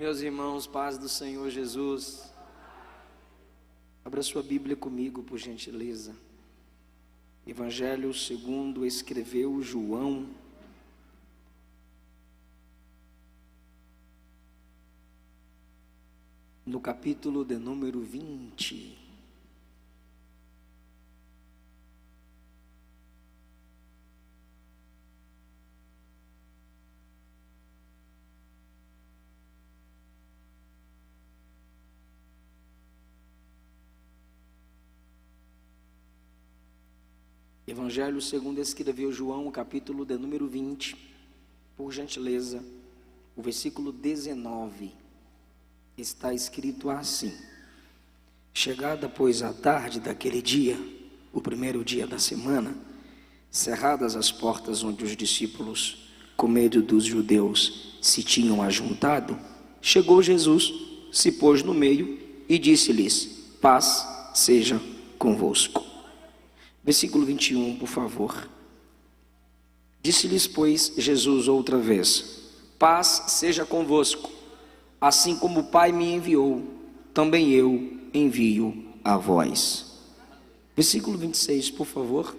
Meus irmãos, paz do Senhor Jesus. Abra sua Bíblia comigo, por gentileza. Evangelho segundo escreveu João. No capítulo de número 20. Evangelho segundo escreveu João, capítulo de número 20, por gentileza, o versículo 19, está escrito assim: Chegada, pois, a tarde daquele dia, o primeiro dia da semana, cerradas as portas onde os discípulos, com medo dos judeus, se tinham ajuntado, chegou Jesus, se pôs no meio e disse-lhes: paz seja convosco. Versículo 21, por favor. Disse-lhes, pois, Jesus outra vez: paz seja convosco. Assim como o Pai me enviou, também eu envio a vós. Versículo 26, por favor.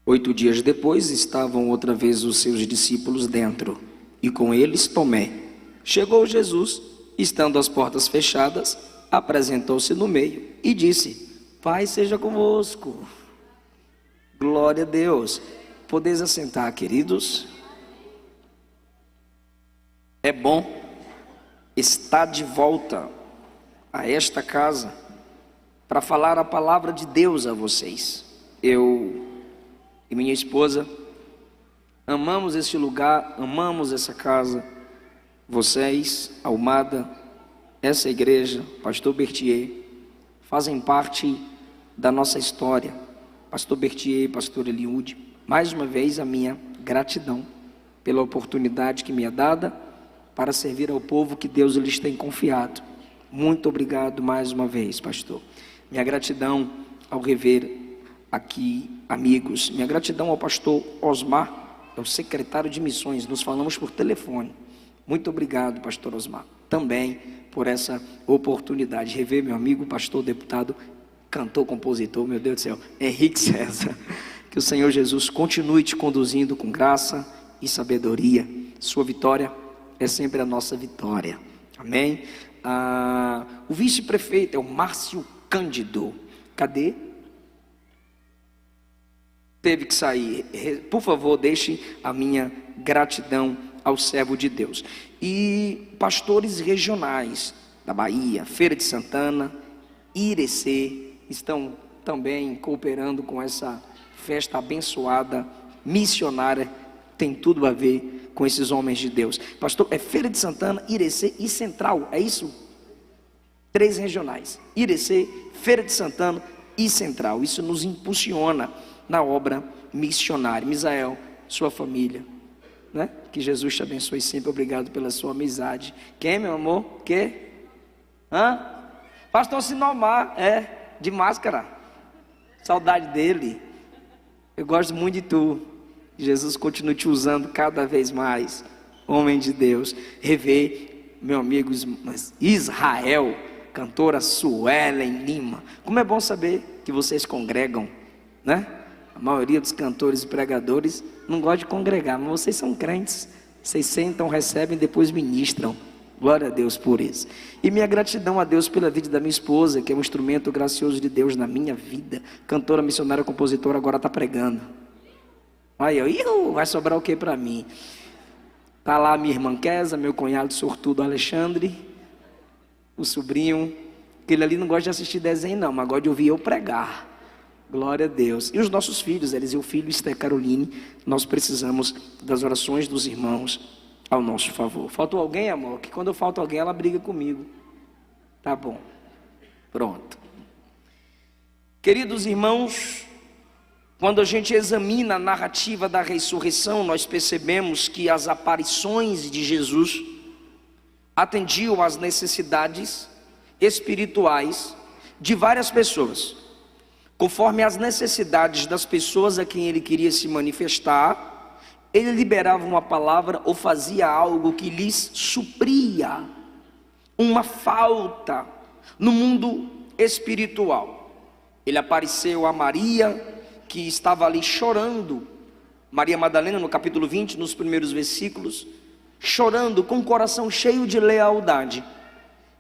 8 dias depois, estavam outra vez os seus discípulos dentro, e com eles Tomé. Chegou Jesus, estando as portas fechadas, apresentou-se no meio e disse: paz seja convosco. Glória a Deus. Podeis assentar, queridos. É bom estar de volta a esta casa para falar a palavra de Deus a vocês. Eu e minha esposa amamos este lugar, amamos essa casa. Vocês, Almada, essa igreja, pastor Bertier, fazem parte da nossa história. Pastor Bertier, pastor Eliude, mais uma vez a minha gratidão pela oportunidade que me é dada para servir ao povo que Deus lhes tem confiado. Muito obrigado mais uma vez, pastor. Minha gratidão ao rever aqui amigos, minha gratidão ao pastor Osmar, é o secretário de missões, nos falamos por telefone. Muito obrigado, pastor Osmar, também por essa oportunidade. Rever meu amigo, pastor, deputado, cantor, compositor, meu Deus do céu, Henrique César. Que o Senhor Jesus continue te conduzindo com graça e sabedoria. Sua vitória é sempre a nossa vitória. Amém? O vice-prefeito é o Márcio Cândido. Cadê? Teve que sair. Por favor, deixe a minha gratidão ao servo de Deus. E pastores regionais da Bahia, Feira de Santana, Irecê, estão também cooperando com essa festa abençoada, missionária, tem tudo a ver com esses homens de Deus. Pastor, é Feira de Santana, Irecê e Central, é isso? 3 regionais, Irecê, Feira de Santana e Central. Isso nos impulsiona na obra missionária. Misael, sua família, né? Que Jesus te abençoe sempre. Obrigado pela sua amizade. Quem, meu amor? Que? Pastor Sinomar, de máscara. Saudade dele. Eu gosto muito de tu. Jesus continue te usando cada vez mais. Homem de Deus. Rever meu amigo Israel, cantora Suelen Lima. Como é bom saber que vocês congregam, né? A maioria dos cantores e pregadores não gosta de congregar, mas vocês são crentes. Vocês sentam, recebem, depois ministram. Glória a Deus por isso. E minha gratidão a Deus pela vida da minha esposa, que é um instrumento gracioso de Deus na minha vida. Cantora, missionária, compositora, agora está pregando. Aí, vai sobrar o que para mim? Está lá minha irmã Késa, meu cunhado sortudo Alexandre, o sobrinho, que ele ali não gosta de assistir desenho não, mas gosta de ouvir eu pregar. Glória a Deus. E os nossos filhos, eles e o filho Esther Caroline, nós precisamos das orações dos irmãos ao nosso favor. Faltou alguém, amor? Que quando eu falto alguém, ela briga comigo. Tá bom. Pronto. Queridos irmãos, quando a gente examina a narrativa da ressurreição, nós percebemos que as aparições de Jesus atendiam às necessidades espirituais de várias pessoas. Conforme as necessidades das pessoas a quem ele queria se manifestar, ele liberava uma palavra ou fazia algo que lhes supria uma falta no mundo espiritual. Ele apareceu a Maria, que estava ali chorando, Maria Madalena, no capítulo 20, nos primeiros versículos, chorando com o coração cheio de lealdade.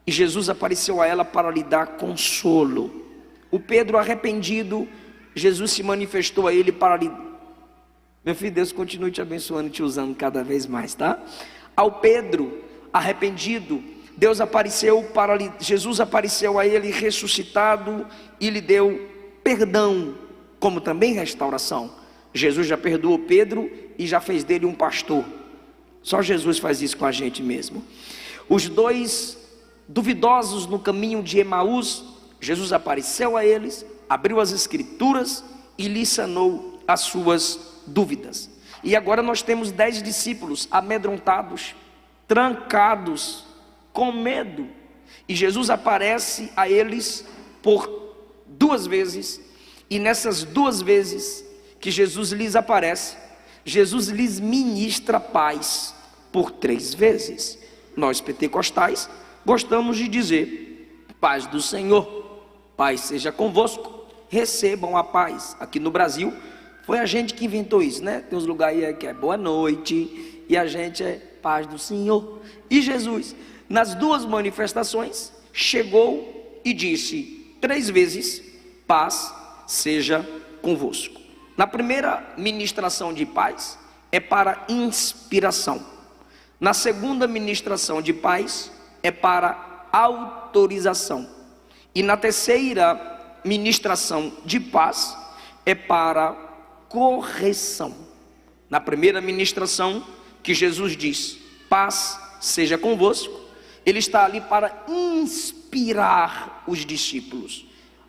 E Jesus apareceu a ela para lhe dar consolo. O Pedro arrependido, Jesus se manifestou a ele para lhe... Meu filho, Deus continue te abençoando e te usando cada vez mais, tá? Ao Pedro arrependido, Jesus apareceu a ele ressuscitado e lhe deu perdão, como também restauração. Jesus já perdoou Pedro e já fez dele um pastor. Só Jesus faz isso com a gente mesmo. Os dois duvidosos no caminho de Emaús, Jesus apareceu a eles, abriu as escrituras e lhes sanou as suas dúvidas. E agora nós temos 10 discípulos amedrontados, trancados, com medo. E Jesus aparece a eles por 2 vezes. E nessas 2 vezes que Jesus lhes aparece, Jesus lhes ministra paz por 3 vezes. Nós pentecostais gostamos de dizer: paz do Senhor, paz seja convosco, recebam a paz. Aqui no Brasil foi a gente que inventou isso, né? Tem uns lugares aí que é boa noite, e a gente é paz do Senhor. E Jesus, nas 2 manifestações, chegou e disse 3 vezes: paz seja convosco. Na primeira ministração de paz é para inspiração. Na segunda ministração de paz é para autorização. E na terceira ministração de paz é para correção. Na primeira ministração que Jesus diz: paz seja convosco, ele está ali para inspirar os discípulos,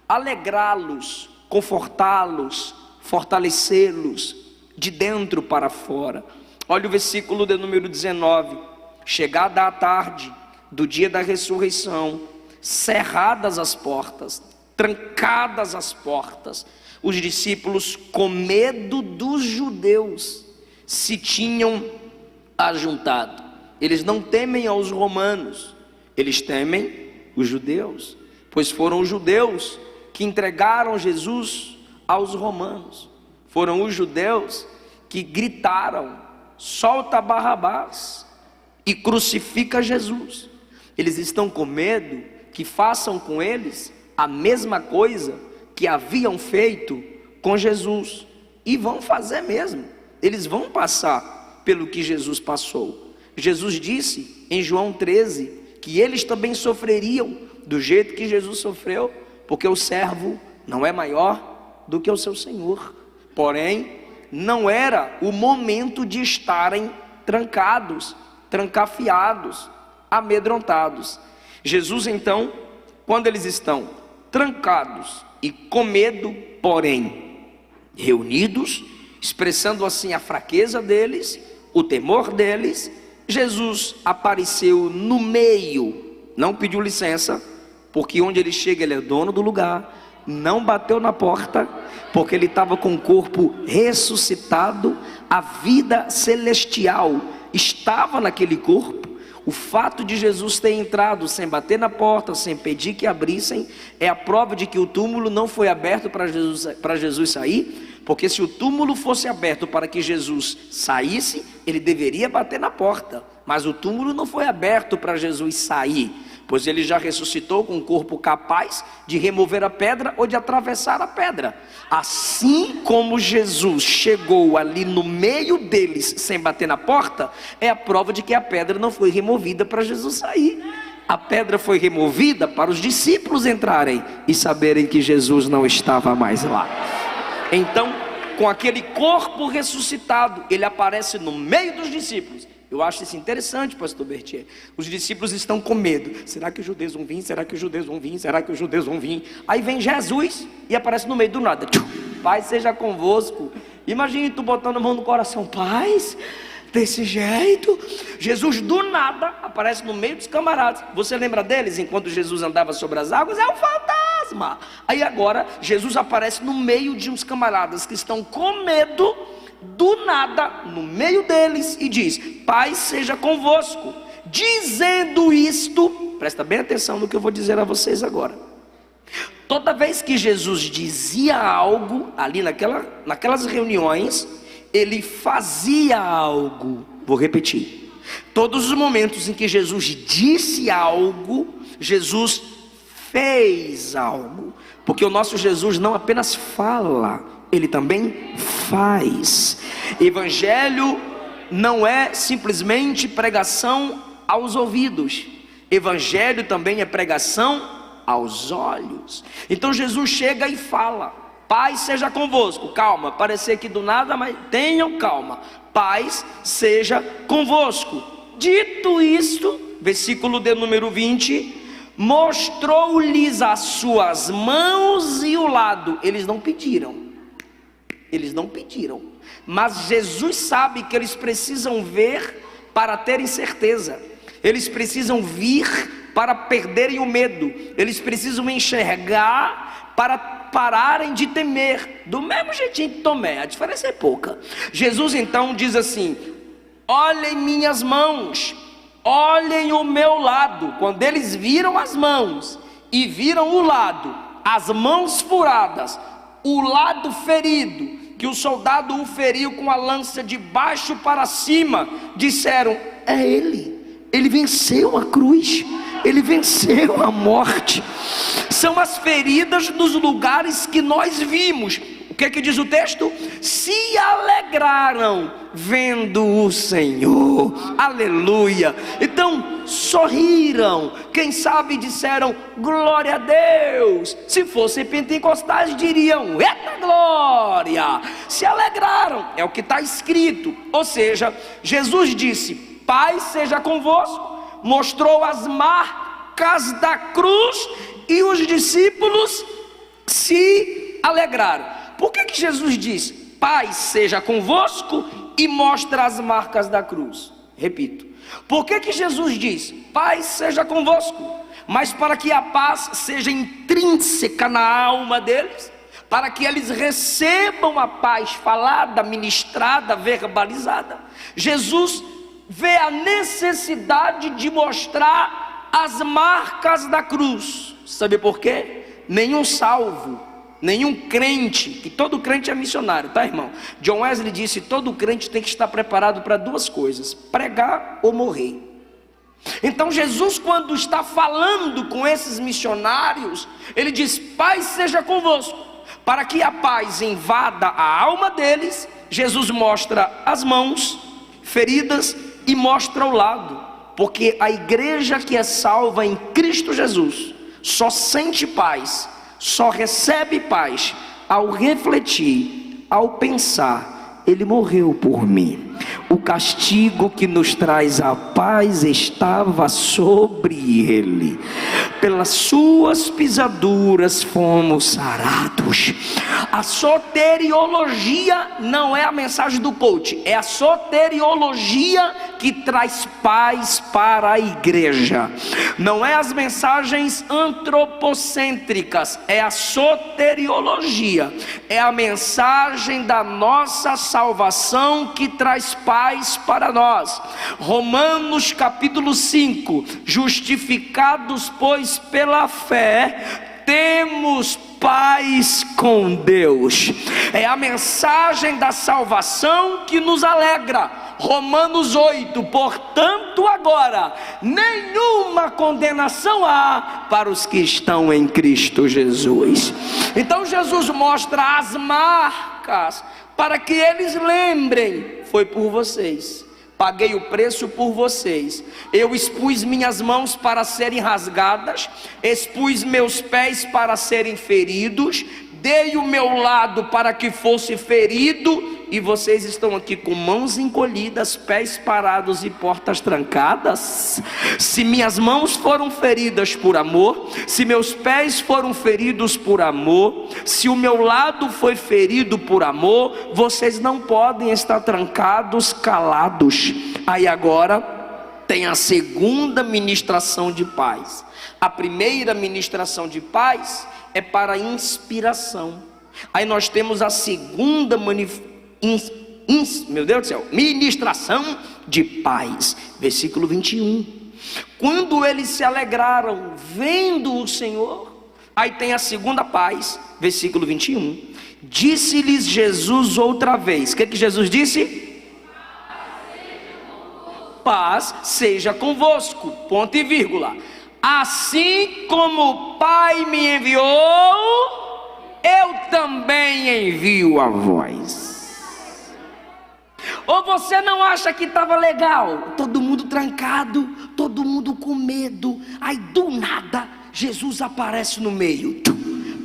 alegrá-los, confortá-los, fortalecê-los de dentro para fora. Olha o versículo de número 19: chegada a tarde do dia da ressurreição, cerradas as portas, trancadas as portas, os discípulos, com medo dos judeus, se tinham ajuntado. Eles não temem aos romanos, eles temem os judeus, pois foram os judeus que entregaram Jesus aos romanos. Foram os judeus que gritaram: solta Barrabás e crucifica Jesus. Eles estão com medo que façam com eles a mesma coisa que haviam feito com Jesus, e vão fazer mesmo. Eles vão passar pelo que Jesus passou. Jesus disse em João 13 que eles também sofreriam do jeito que Jesus sofreu, porque o servo não é maior do que o seu senhor. Porém, não era o momento de estarem trancados, trancafiados, amedrontados. Jesus então, quando eles estão trancados e com medo, porém reunidos, expressando assim a fraqueza deles, o temor deles, Jesus apareceu no meio, não pediu licença, porque onde ele chega ele é dono do lugar, não bateu na porta, porque ele estava com o corpo ressuscitado, a vida celestial estava naquele corpo. O fato de Jesus ter entrado sem bater na porta, sem pedir que abrissem, é a prova de que o túmulo não foi aberto para Jesus sair, porque se o túmulo fosse aberto para que Jesus saísse, ele deveria bater na porta, mas o túmulo não foi aberto para Jesus sair, pois ele já ressuscitou com um corpo capaz de remover a pedra ou de atravessar a pedra. Assim como Jesus chegou ali no meio deles sem bater na porta, é a prova de que a pedra não foi removida para Jesus sair. A pedra foi removida para os discípulos entrarem e saberem que Jesus não estava mais lá. Então, com aquele corpo ressuscitado, ele aparece no meio dos discípulos. Eu acho isso interessante, pastor Bertier. Os discípulos estão com medo. Será que os judeus vão vir? Será que os judeus vão vir? Será que os judeus vão vir? Aí vem Jesus e aparece no meio do nada. Paz seja convosco. Imagine tu botando a mão no coração. Paz? Desse jeito? Jesus do nada aparece no meio dos camaradas. Você lembra deles enquanto Jesus andava sobre as águas? É um fantasma. Aí agora Jesus aparece no meio de uns camaradas que estão com medo, do nada no meio deles e diz: paz seja convosco. Dizendo isto, presta bem atenção no que eu vou dizer a vocês agora. Toda vez que Jesus dizia algo ali naquelas reuniões, ele fazia algo. Vou repetir: todos os momentos em que Jesus disse algo, Jesus fez algo. Porque o nosso Jesus não apenas fala, ele também faz. Evangelho não é simplesmente pregação aos ouvidos. Evangelho também é pregação aos olhos. Então Jesus chega e fala: paz seja convosco. Calma, parecer que do nada, mas tenham calma. Paz seja convosco. Dito isto, versículo de número 20, mostrou-lhes as suas mãos e o lado. Eles não pediram, mas Jesus sabe que eles precisam ver para terem certeza, eles precisam vir para perderem o medo, eles precisam enxergar para pararem de temer, do mesmo jeitinho que Tomé, a diferença é pouca. Jesus então diz assim: olhem minhas mãos, olhem o meu lado. Quando eles viram as mãos e viram o lado, as mãos furadas, o lado ferido, que o soldado o feriu com a lança de baixo para cima, disseram: é ele venceu a cruz, ele venceu a morte. São as feridas dos lugares que nós vimos. O que é que diz o texto? Se alegraram vendo o Senhor, aleluia. Então sorriram, quem sabe disseram glória a Deus. Se fossem pentecostais diriam eita glória. Se alegraram, é o que está escrito. Ou seja, Jesus disse: paz seja convosco, mostrou as marcas da cruz e os discípulos se alegraram. Por que Jesus diz paz seja convosco e mostra as marcas da cruz? Repito, por que Jesus diz paz seja convosco? Mas para que a paz seja intrínseca na alma deles, para que eles recebam a paz falada, ministrada, verbalizada, Jesus vê a necessidade de mostrar as marcas da cruz. Sabe por quê? Nenhum salvo, nenhum crente, que todo crente é missionário, tá, irmão? John Wesley disse: todo crente tem que estar preparado para duas coisas: pregar ou morrer. Então Jesus, quando está falando com esses missionários, ele diz: paz seja convosco. Para que a paz invada a alma deles, Jesus mostra as mãos feridas e mostra o lado, porque a igreja que é salva em Cristo Jesus só sente paz, só recebe paz ao refletir, ao pensar: ele morreu por mim, o castigo que nos traz a paz estava sobre ele, pelas suas pisaduras fomos sarados. A soteriologia não é a mensagem do coach, é a soteriologia que traz paz para a igreja. Não é as mensagens antropocêntricas, é a soteriologia, é a mensagem da nossa salvação que traz paz para nós. Romanos capítulo 5: justificados pois pela fé, temos paz com Deus. É a mensagem da salvação que nos alegra. Romanos 8: portanto agora nenhuma condenação há para os que estão em Cristo Jesus. Então Jesus mostra as marcas para que eles lembrem: foi por vocês, paguei o preço por vocês, eu expus minhas mãos para serem rasgadas, expus meus pés para serem feridos, dei o meu lado para que fosse ferido, e vocês estão aqui com mãos encolhidas, pés parados e portas trancadas. Se minhas mãos foram feridas por amor, se meus pés foram feridos por amor, se o meu lado foi ferido por amor, vocês não podem estar trancados, calados. Aí agora tem a segunda ministração de paz. A primeira ministração de paz é para inspiração. Aí nós temos a segunda meu Deus do céu, ministração de paz. Versículo 21. Quando eles se alegraram vendo o Senhor, aí tem a segunda paz, versículo 21. Disse-lhes Jesus outra vez, o que Jesus disse? Paz seja convosco, ponto e vírgula. Assim como o Pai me enviou, eu também envio a vós. Ou você não acha que estava legal? Todo mundo trancado, todo mundo com medo. Aí do nada, Jesus aparece no meio.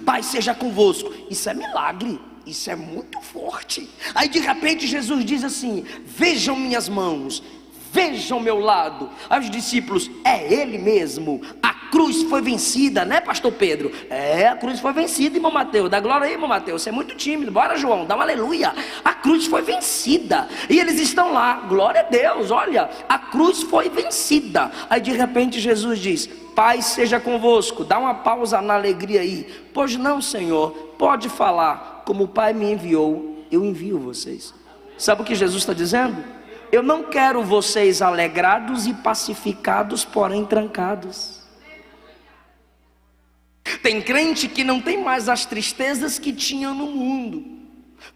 Pai seja convosco. Isso é milagre, isso é muito forte. Aí de repente Jesus diz assim: vejam minhas mãos, vejam meu lado. Aí os discípulos: é ele mesmo, a cruz foi vencida, né, pastor Pedro? É, a cruz foi vencida, irmão Mateus. Dá glória aí, irmão Mateus, você é muito tímido. Bora, João, dá um aleluia. A cruz foi vencida, e eles estão lá, glória a Deus. Olha, a cruz foi vencida. Aí de repente Jesus diz: Pai seja convosco. Dá uma pausa na alegria aí. Pois não, Senhor, pode falar. Como o Pai me enviou, eu envio vocês. Sabe o que Jesus está dizendo? Eu não quero vocês alegrados e pacificados, porém trancados. Tem crente que não tem mais as tristezas que tinha no mundo.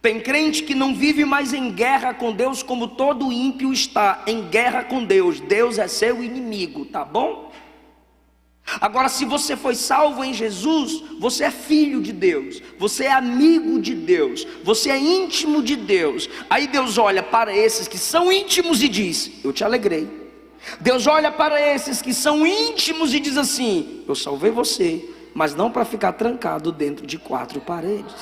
Tem crente que não vive mais em guerra com Deus, como todo ímpio está em guerra com Deus. Deus é seu inimigo, tá bom? Agora, se você foi salvo em Jesus, você é filho de Deus, você é amigo de Deus, você é íntimo de Deus. Aí Deus olha para esses que são íntimos e diz: eu te alegrei. Deus olha para esses que são íntimos e diz assim: eu salvei você, mas não para ficar trancado dentro de 4 paredes.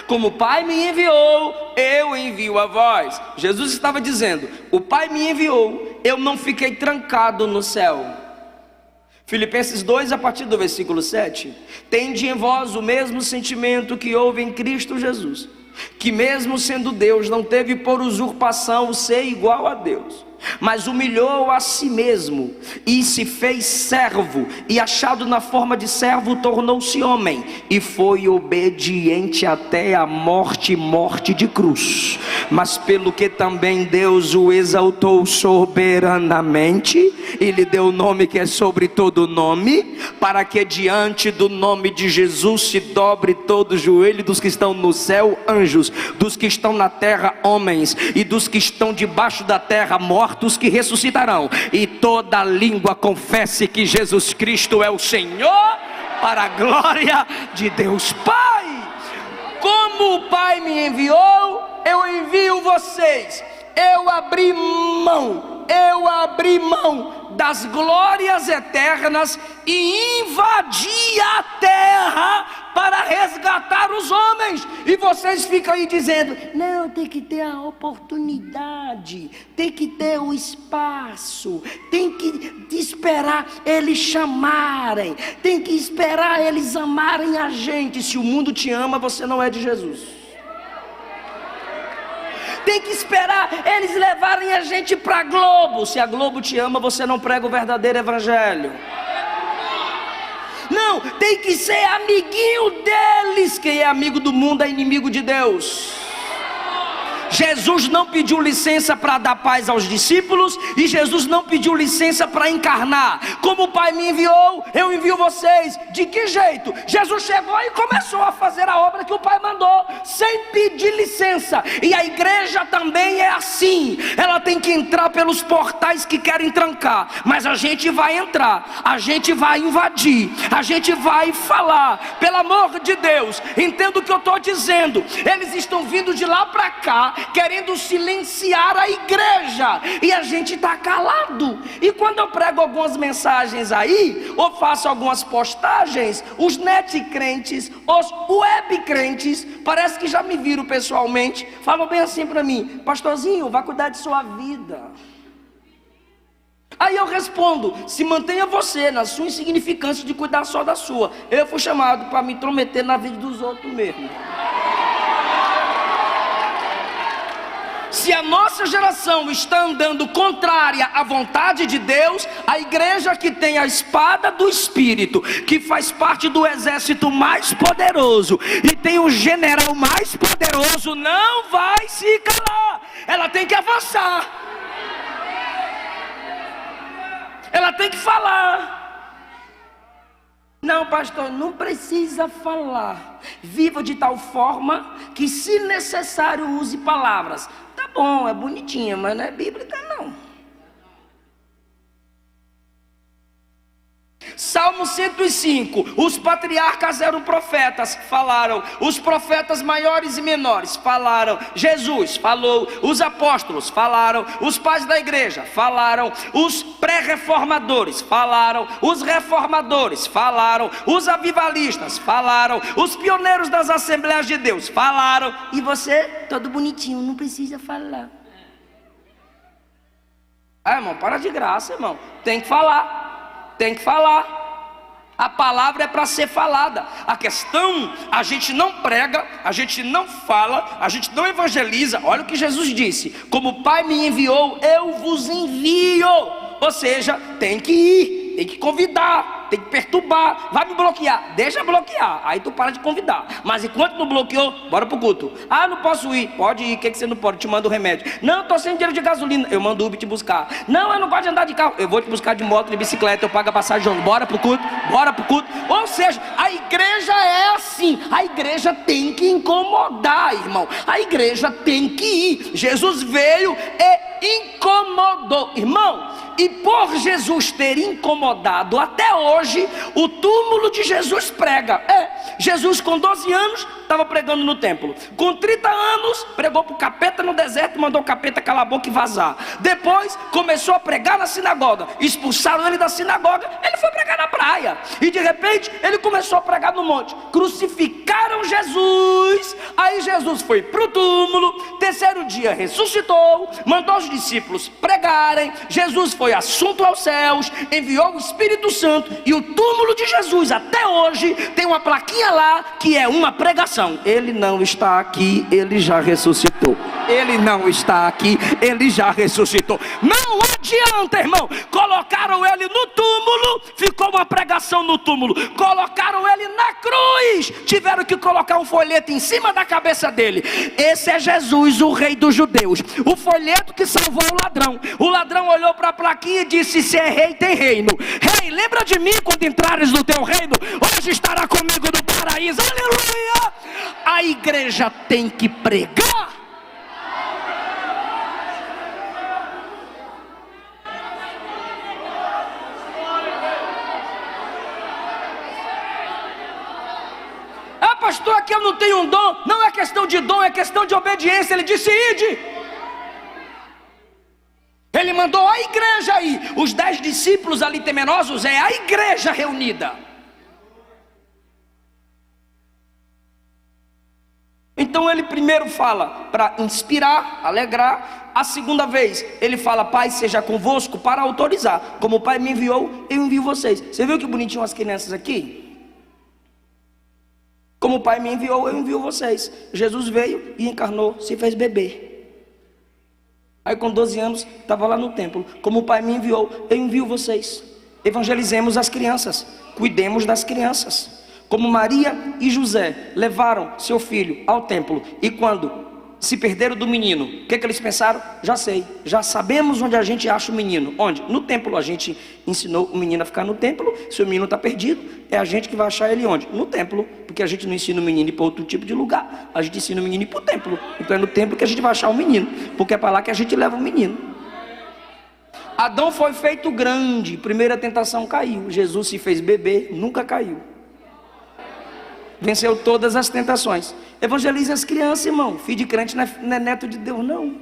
Como o Pai me enviou, eu envio a vós. Jesus estava dizendo: o Pai me enviou, eu não fiquei trancado no céu. Filipenses 2, a partir do versículo 7. Tende em vós o mesmo sentimento que houve em Cristo Jesus, que mesmo sendo Deus, não teve por usurpação o ser igual a Deus, mas humilhou a si mesmo e se fez servo, e achado na forma de servo, tornou-se homem e foi obediente até a morte, morte de cruz. Mas pelo que também Deus o exaltou soberanamente e lhe deu o nome que é sobre todo nome, para que diante do nome de Jesus se dobre todo o joelho dos que estão no céu, anjos, dos que estão na terra, homens, e dos que estão debaixo da terra, mortos, que ressuscitarão, e toda língua confesse que Jesus Cristo é o Senhor, para a glória de Deus Pai. Como o Pai me enviou, eu envio vocês. Eu abri mão das glórias eternas e invadi a terra para resgatar os homens. E vocês ficam aí dizendo: não, tem que ter a oportunidade, tem que ter o espaço, tem que esperar eles chamarem, tem que esperar eles amarem a gente. Se o mundo te ama, você não é de Jesus. Tem que esperar eles levarem a gente para a Globo. Se a Globo te ama, você não prega o verdadeiro evangelho. Não, tem que ser amiguinho deles. Quem é amigo do mundo é inimigo de Deus. Jesus não pediu licença para dar paz aos discípulos, e Jesus não pediu licença para encarnar. Como o Pai me enviou, eu envio vocês. De que jeito? Jesus chegou e começou a fazer a obra que o Pai mandou, sem pedir licença. E a igreja também é assim. Ela tem que entrar pelos portais que querem trancar, mas a gente vai entrar, a gente vai invadir, a gente vai falar. Pelo amor de Deus, entenda o que eu estou dizendo. Eles estão vindo de lá para cá, querendo silenciar a igreja, e a gente está calado. E quando eu prego algumas mensagens aí, ou faço algumas postagens, os net crentes, os web crentes, parece que já me viram pessoalmente, falam bem assim para mim: pastorzinho, vai cuidar de sua vida. Aí eu respondo: se mantenha você na sua insignificância de cuidar só da sua. Eu fui chamado para me intrometer na vida dos outros mesmo. Se a nossa geração está andando contrária à vontade de Deus, a igreja que tem a espada do Espírito, que faz parte do exército mais poderoso e tem o general mais poderoso, não vai se calar. Ela tem que avançar. Ela tem que falar. Não, pastor, não precisa falar. Viva de tal forma que, se necessário, use palavras. Tá bom, é bonitinha, mas não é bíblica, não. Salmo 105, os patriarcas eram profetas, falaram. Os profetas maiores e menores falaram. Jesus falou. Os apóstolos falaram. Os pais da igreja falaram. Os pré-reformadores falaram. Os reformadores falaram. Os avivalistas falaram. Os pioneiros das Assembleias de Deus falaram. E você, todo bonitinho, não precisa falar. Ah, irmão, para de graça, irmão. Tem que falar. Tem que falar. A palavra é para ser falada. A questão, a gente não prega, a gente não fala, a gente não evangeliza. Olha o que Jesus disse: como o Pai me enviou, eu vos envio. Ou seja, tem que ir, tem que convidar, tem que perturbar. Vai me bloquear, deixa bloquear, aí tu para de convidar. Mas enquanto não bloqueou, bora pro culto. Ah, não posso ir. Pode ir, o que você não pode? Te mando o remédio. Não, eu tô sem dinheiro de gasolina, eu mando o Uber te buscar. Não, eu não gosto de andar de carro, eu vou te buscar de moto, de bicicleta, eu pago a passagem de ônibus. Bora pro culto, bora pro culto. Ou seja, a igreja é assim. A igreja tem que incomodar, irmão. A igreja tem que ir. Jesus veio e incomodou, irmão. E por Jesus ter incomodado, até hoje o túmulo de Jesus prega. Jesus com 12 anos estava pregando no templo. Com 30 anos pregou para o capeta no deserto, mandou o capeta calar a boca e vazar. Depois começou a pregar na sinagoga. Expulsaram ele da sinagoga, ele foi pregar na praia. E de repente ele começou a pregar no monte. Crucificaram Jesus. Aí Jesus foi para o túmulo. Terceiro dia ressuscitou, mandou os discípulos pregarem. Jesus foi assunto aos céus, enviou o Espírito Santo. E o túmulo de Jesus até hoje tem uma plaquinha lá que é uma pregação: ele não está aqui, ele já ressuscitou. Ele não está aqui, ele já ressuscitou. Não adianta, irmão. Colocaram ele no túmulo, ficou uma pregação no túmulo. Colocaram ele na cruz, tiveram que colocar um folheto em cima da cabeça dele. Esse é Jesus, o rei dos judeus. O folheto que salvou o ladrão. O ladrão olhou para a plaquinha e disse: se é rei, tem reino. Rei, lembra de mim quando entrares no teu reino? Hoje estará comigo no paraíso. Aleluia! A igreja tem que pregar. Ah, pastor, aqui eu não tenho um dom. Não é questão de dom, é questão de obediência. Ele disse: ide. Ele mandou a igreja aí. Os 10 discípulos ali temerosos é a igreja reunida. Então ele primeiro fala para inspirar, alegrar. A segunda vez ele fala: Pai seja convosco, para autorizar. Como o Pai me enviou, eu envio vocês. Você viu que bonitinho as crianças aqui? Como o Pai me enviou, eu envio vocês. Jesus veio e encarnou, se fez bebê. Aí com 12 anos estava lá no templo. Como o Pai me enviou, eu envio vocês. Evangelizemos as crianças, cuidemos das crianças. Como Maria e José levaram seu filho ao templo, e quando se perderam do menino, o que eles pensaram? Já sei, já sabemos onde a gente acha o menino. Onde? No templo. A gente ensinou o menino a ficar no templo. Se o menino está perdido, é a gente que vai achar ele onde? No templo. Porque a gente não ensina o menino ir para outro tipo de lugar, a gente ensina o menino ir para o templo. Então é no templo que a gente vai achar o menino, porque é para lá que a gente leva o menino. Adão foi feito grande, primeira tentação caiu. Jesus se fez bebê, nunca caiu. Venceu todas as tentações. Evangelize as crianças, irmão. Filho de crente não é neto de Deus, não.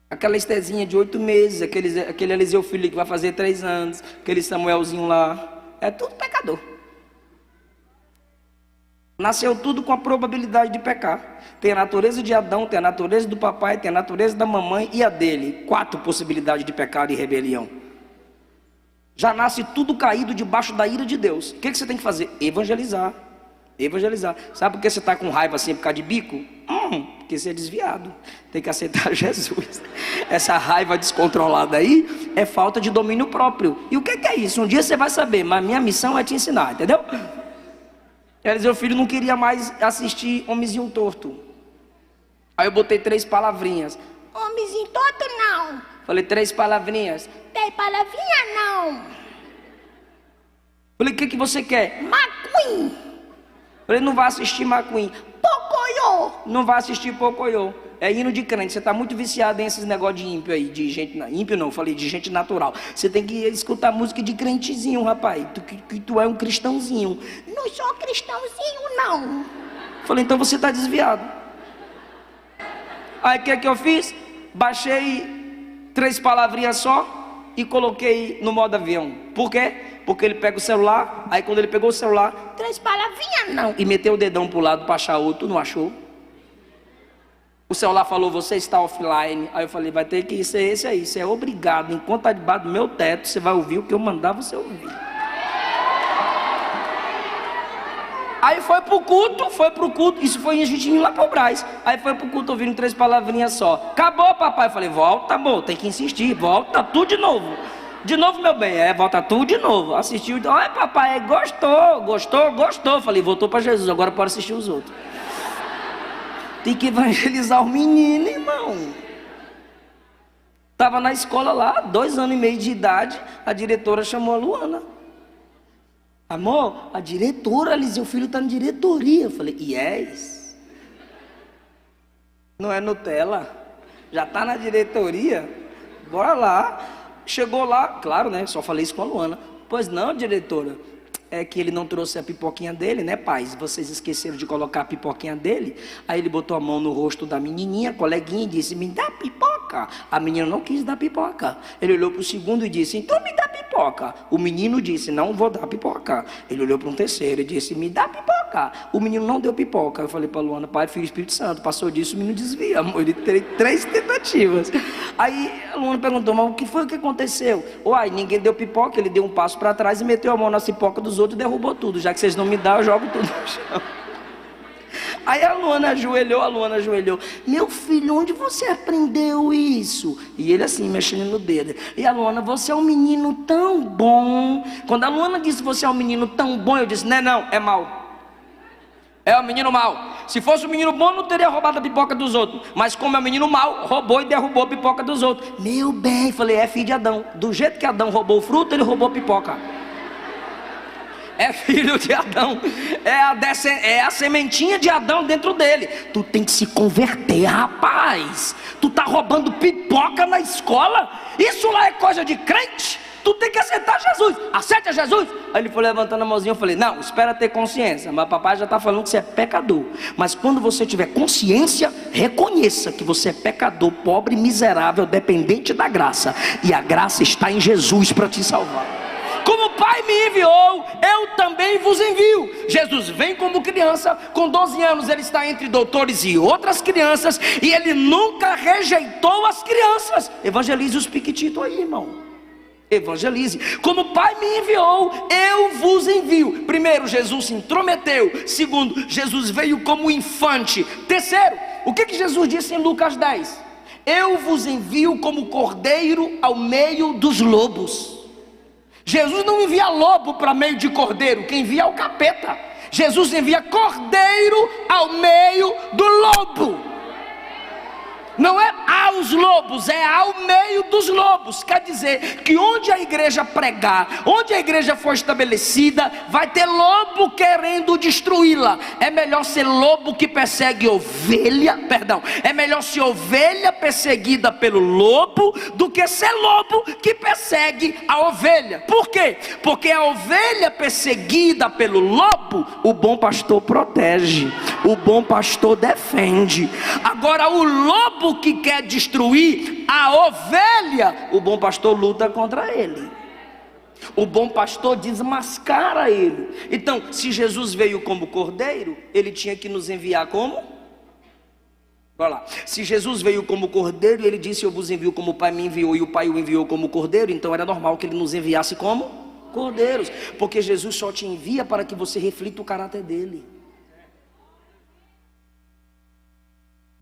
Aquela Estezinha de 8 meses, aquele Eliseu filho que vai fazer 3 anos, aquele Samuelzinho lá, é tudo pecador. Nasceu tudo com a probabilidade de pecar. Tem a natureza de Adão, tem a natureza do papai, tem a natureza da mamãe e a dele. 4 possibilidades de pecado e rebelião. Já nasce tudo caído debaixo da ira de Deus. O que você tem que fazer? Evangelizar. Evangelizar. Sabe por que você está com raiva assim por causa de bico? Porque você é desviado. Tem que aceitar Jesus. Essa raiva descontrolada aí é falta de domínio próprio. E o que é isso? Um dia você vai saber, mas minha missão é te ensinar, entendeu? Meu filho não queria mais assistir Homenzinho Torto. Aí eu botei 3 palavrinhas. Homenzinho Torto não. Falei 3 palavrinhas. 3 palavrinhas não. Falei, o que você quer? McQueen. Falei, não vai assistir McQueen. Pocoyo. Não vai assistir Pocoyo. É hino de crente. Você está muito viciado em esses negócios de ímpio aí. De gente, ímpio não, falei de gente natural. Você tem que escutar música de crentezinho, rapaz. Tu é um cristãozinho. Não sou cristãozinho, não. Falei, então você está desviado. Aí o que eu fiz? Baixei 3 palavrinhas só e coloquei no modo avião. Por quê? Porque ele pega o celular, aí quando ele pegou o celular, 3 palavrinhas não, e meteu o dedão pro lado para achar outro, não achou. O celular falou, você está offline. Aí eu falei, vai ter que ser esse aí, você é obrigado, enquanto está debaixo do meu teto, você vai ouvir o que eu mandar você ouvir. Aí foi pro culto, isso foi a gente indo lá pro Brás. Aí foi pro culto ouvindo 3 palavrinhas só. Acabou, papai. Eu falei, volta, amor, tem que insistir, volta tudo de novo. De novo, meu bem, volta tudo de novo. Assistiu, olha papai, gostou. Falei, voltou para Jesus, agora pode assistir os outros. Tem que evangelizar o menino, irmão. Estava na escola lá, 2 anos e meio de idade, a diretora chamou a Luana. Amor, a diretora, Lizinha, o filho está na diretoria. Eu falei, yes. Não é Nutella, já está na diretoria, bora lá. Chegou lá, claro, né? Só falei isso com a Luana. Pois não, diretora, é que ele não trouxe a pipoquinha dele, né, pais? Vocês esqueceram de colocar a pipoquinha dele. Aí ele botou a mão no rosto da menininha, coleguinha, e disse, me dá pipoca. A menina não quis dar pipoca. Ele olhou para o segundo e disse, então me dá pipoca. O menino disse, não vou dar pipoca. Ele olhou para um terceiro e disse, me dá pipoca. O menino não deu pipoca. Eu falei para a Luana, Pai, Filho e Espírito Santo. Passou disso, o menino desvia, amor. Ele teve 3 tentativas. Aí a Luana perguntou, mas o que foi que aconteceu? Uai, ninguém deu pipoca, ele deu um passo para trás e meteu a mão na pipoca dos outros e derrubou tudo. Já que vocês não me dão, eu jogo tudo no chão. Aí a Luana ajoelhou. Meu filho, onde você aprendeu isso? E ele assim, mexendo no dedo. E a Luana, você é um menino tão bom. Quando a Luana disse, você é um menino tão bom, eu disse, não, é mau. É um menino mau. Se fosse um menino bom, não teria roubado a pipoca dos outros. Mas como é um menino mau, roubou e derrubou a pipoca dos outros. Meu bem, falei, é filho de Adão. Do jeito que Adão roubou o fruto, ele roubou a pipoca. É filho de Adão, é a sementinha de Adão dentro dele. Tu tem que se converter, rapaz. Tu tá roubando pipoca na escola? Isso lá é coisa de crente? Tu tem que aceitar Jesus. Aceita Jesus. Aí ele foi levantando a mãozinha. Eu falei, não, espera ter consciência. Mas papai já está falando que você é pecador. Mas quando você tiver consciência, reconheça que você é pecador, pobre, miserável, dependente da graça. E a graça está em Jesus para te salvar. Como o Pai me enviou, eu também vos envio. Jesus vem como criança, com 12 anos ele está entre doutores e outras crianças, e ele nunca rejeitou as crianças. Evangelize os piquititos aí, irmão. Evangelize. Como o Pai me enviou, eu vos envio. Primeiro, Jesus se intrometeu. Segundo, Jesus veio como infante. Terceiro, o que Jesus disse em Lucas 10? Eu vos envio como cordeiro ao meio dos lobos. Jesus não envia lobo para meio de cordeiro, quem envia é o capeta. Jesus envia cordeiro ao meio do lobo. Não é aos lobos, é ao meio dos lobos. Quer dizer que onde a igreja pregar, onde a igreja for estabelecida, vai ter lobo querendo destruí-la. É melhor ser lobo que persegue ovelha, é melhor ser ovelha perseguida pelo lobo do que ser lobo que persegue a ovelha. Por quê? Porque a ovelha perseguida pelo lobo, o bom pastor protege, o bom pastor defende. Agora o lobo que quer destruir a ovelha, o bom pastor luta contra ele. O bom pastor desmascara ele. Então, se Jesus veio como cordeiro, ele tinha que nos enviar como? Olha lá. Se Jesus veio como cordeiro, ele disse, eu vos envio como o Pai me enviou, e o Pai o enviou como cordeiro, então era normal que ele nos enviasse como cordeiros, porque Jesus só te envia para que você reflita o caráter dele.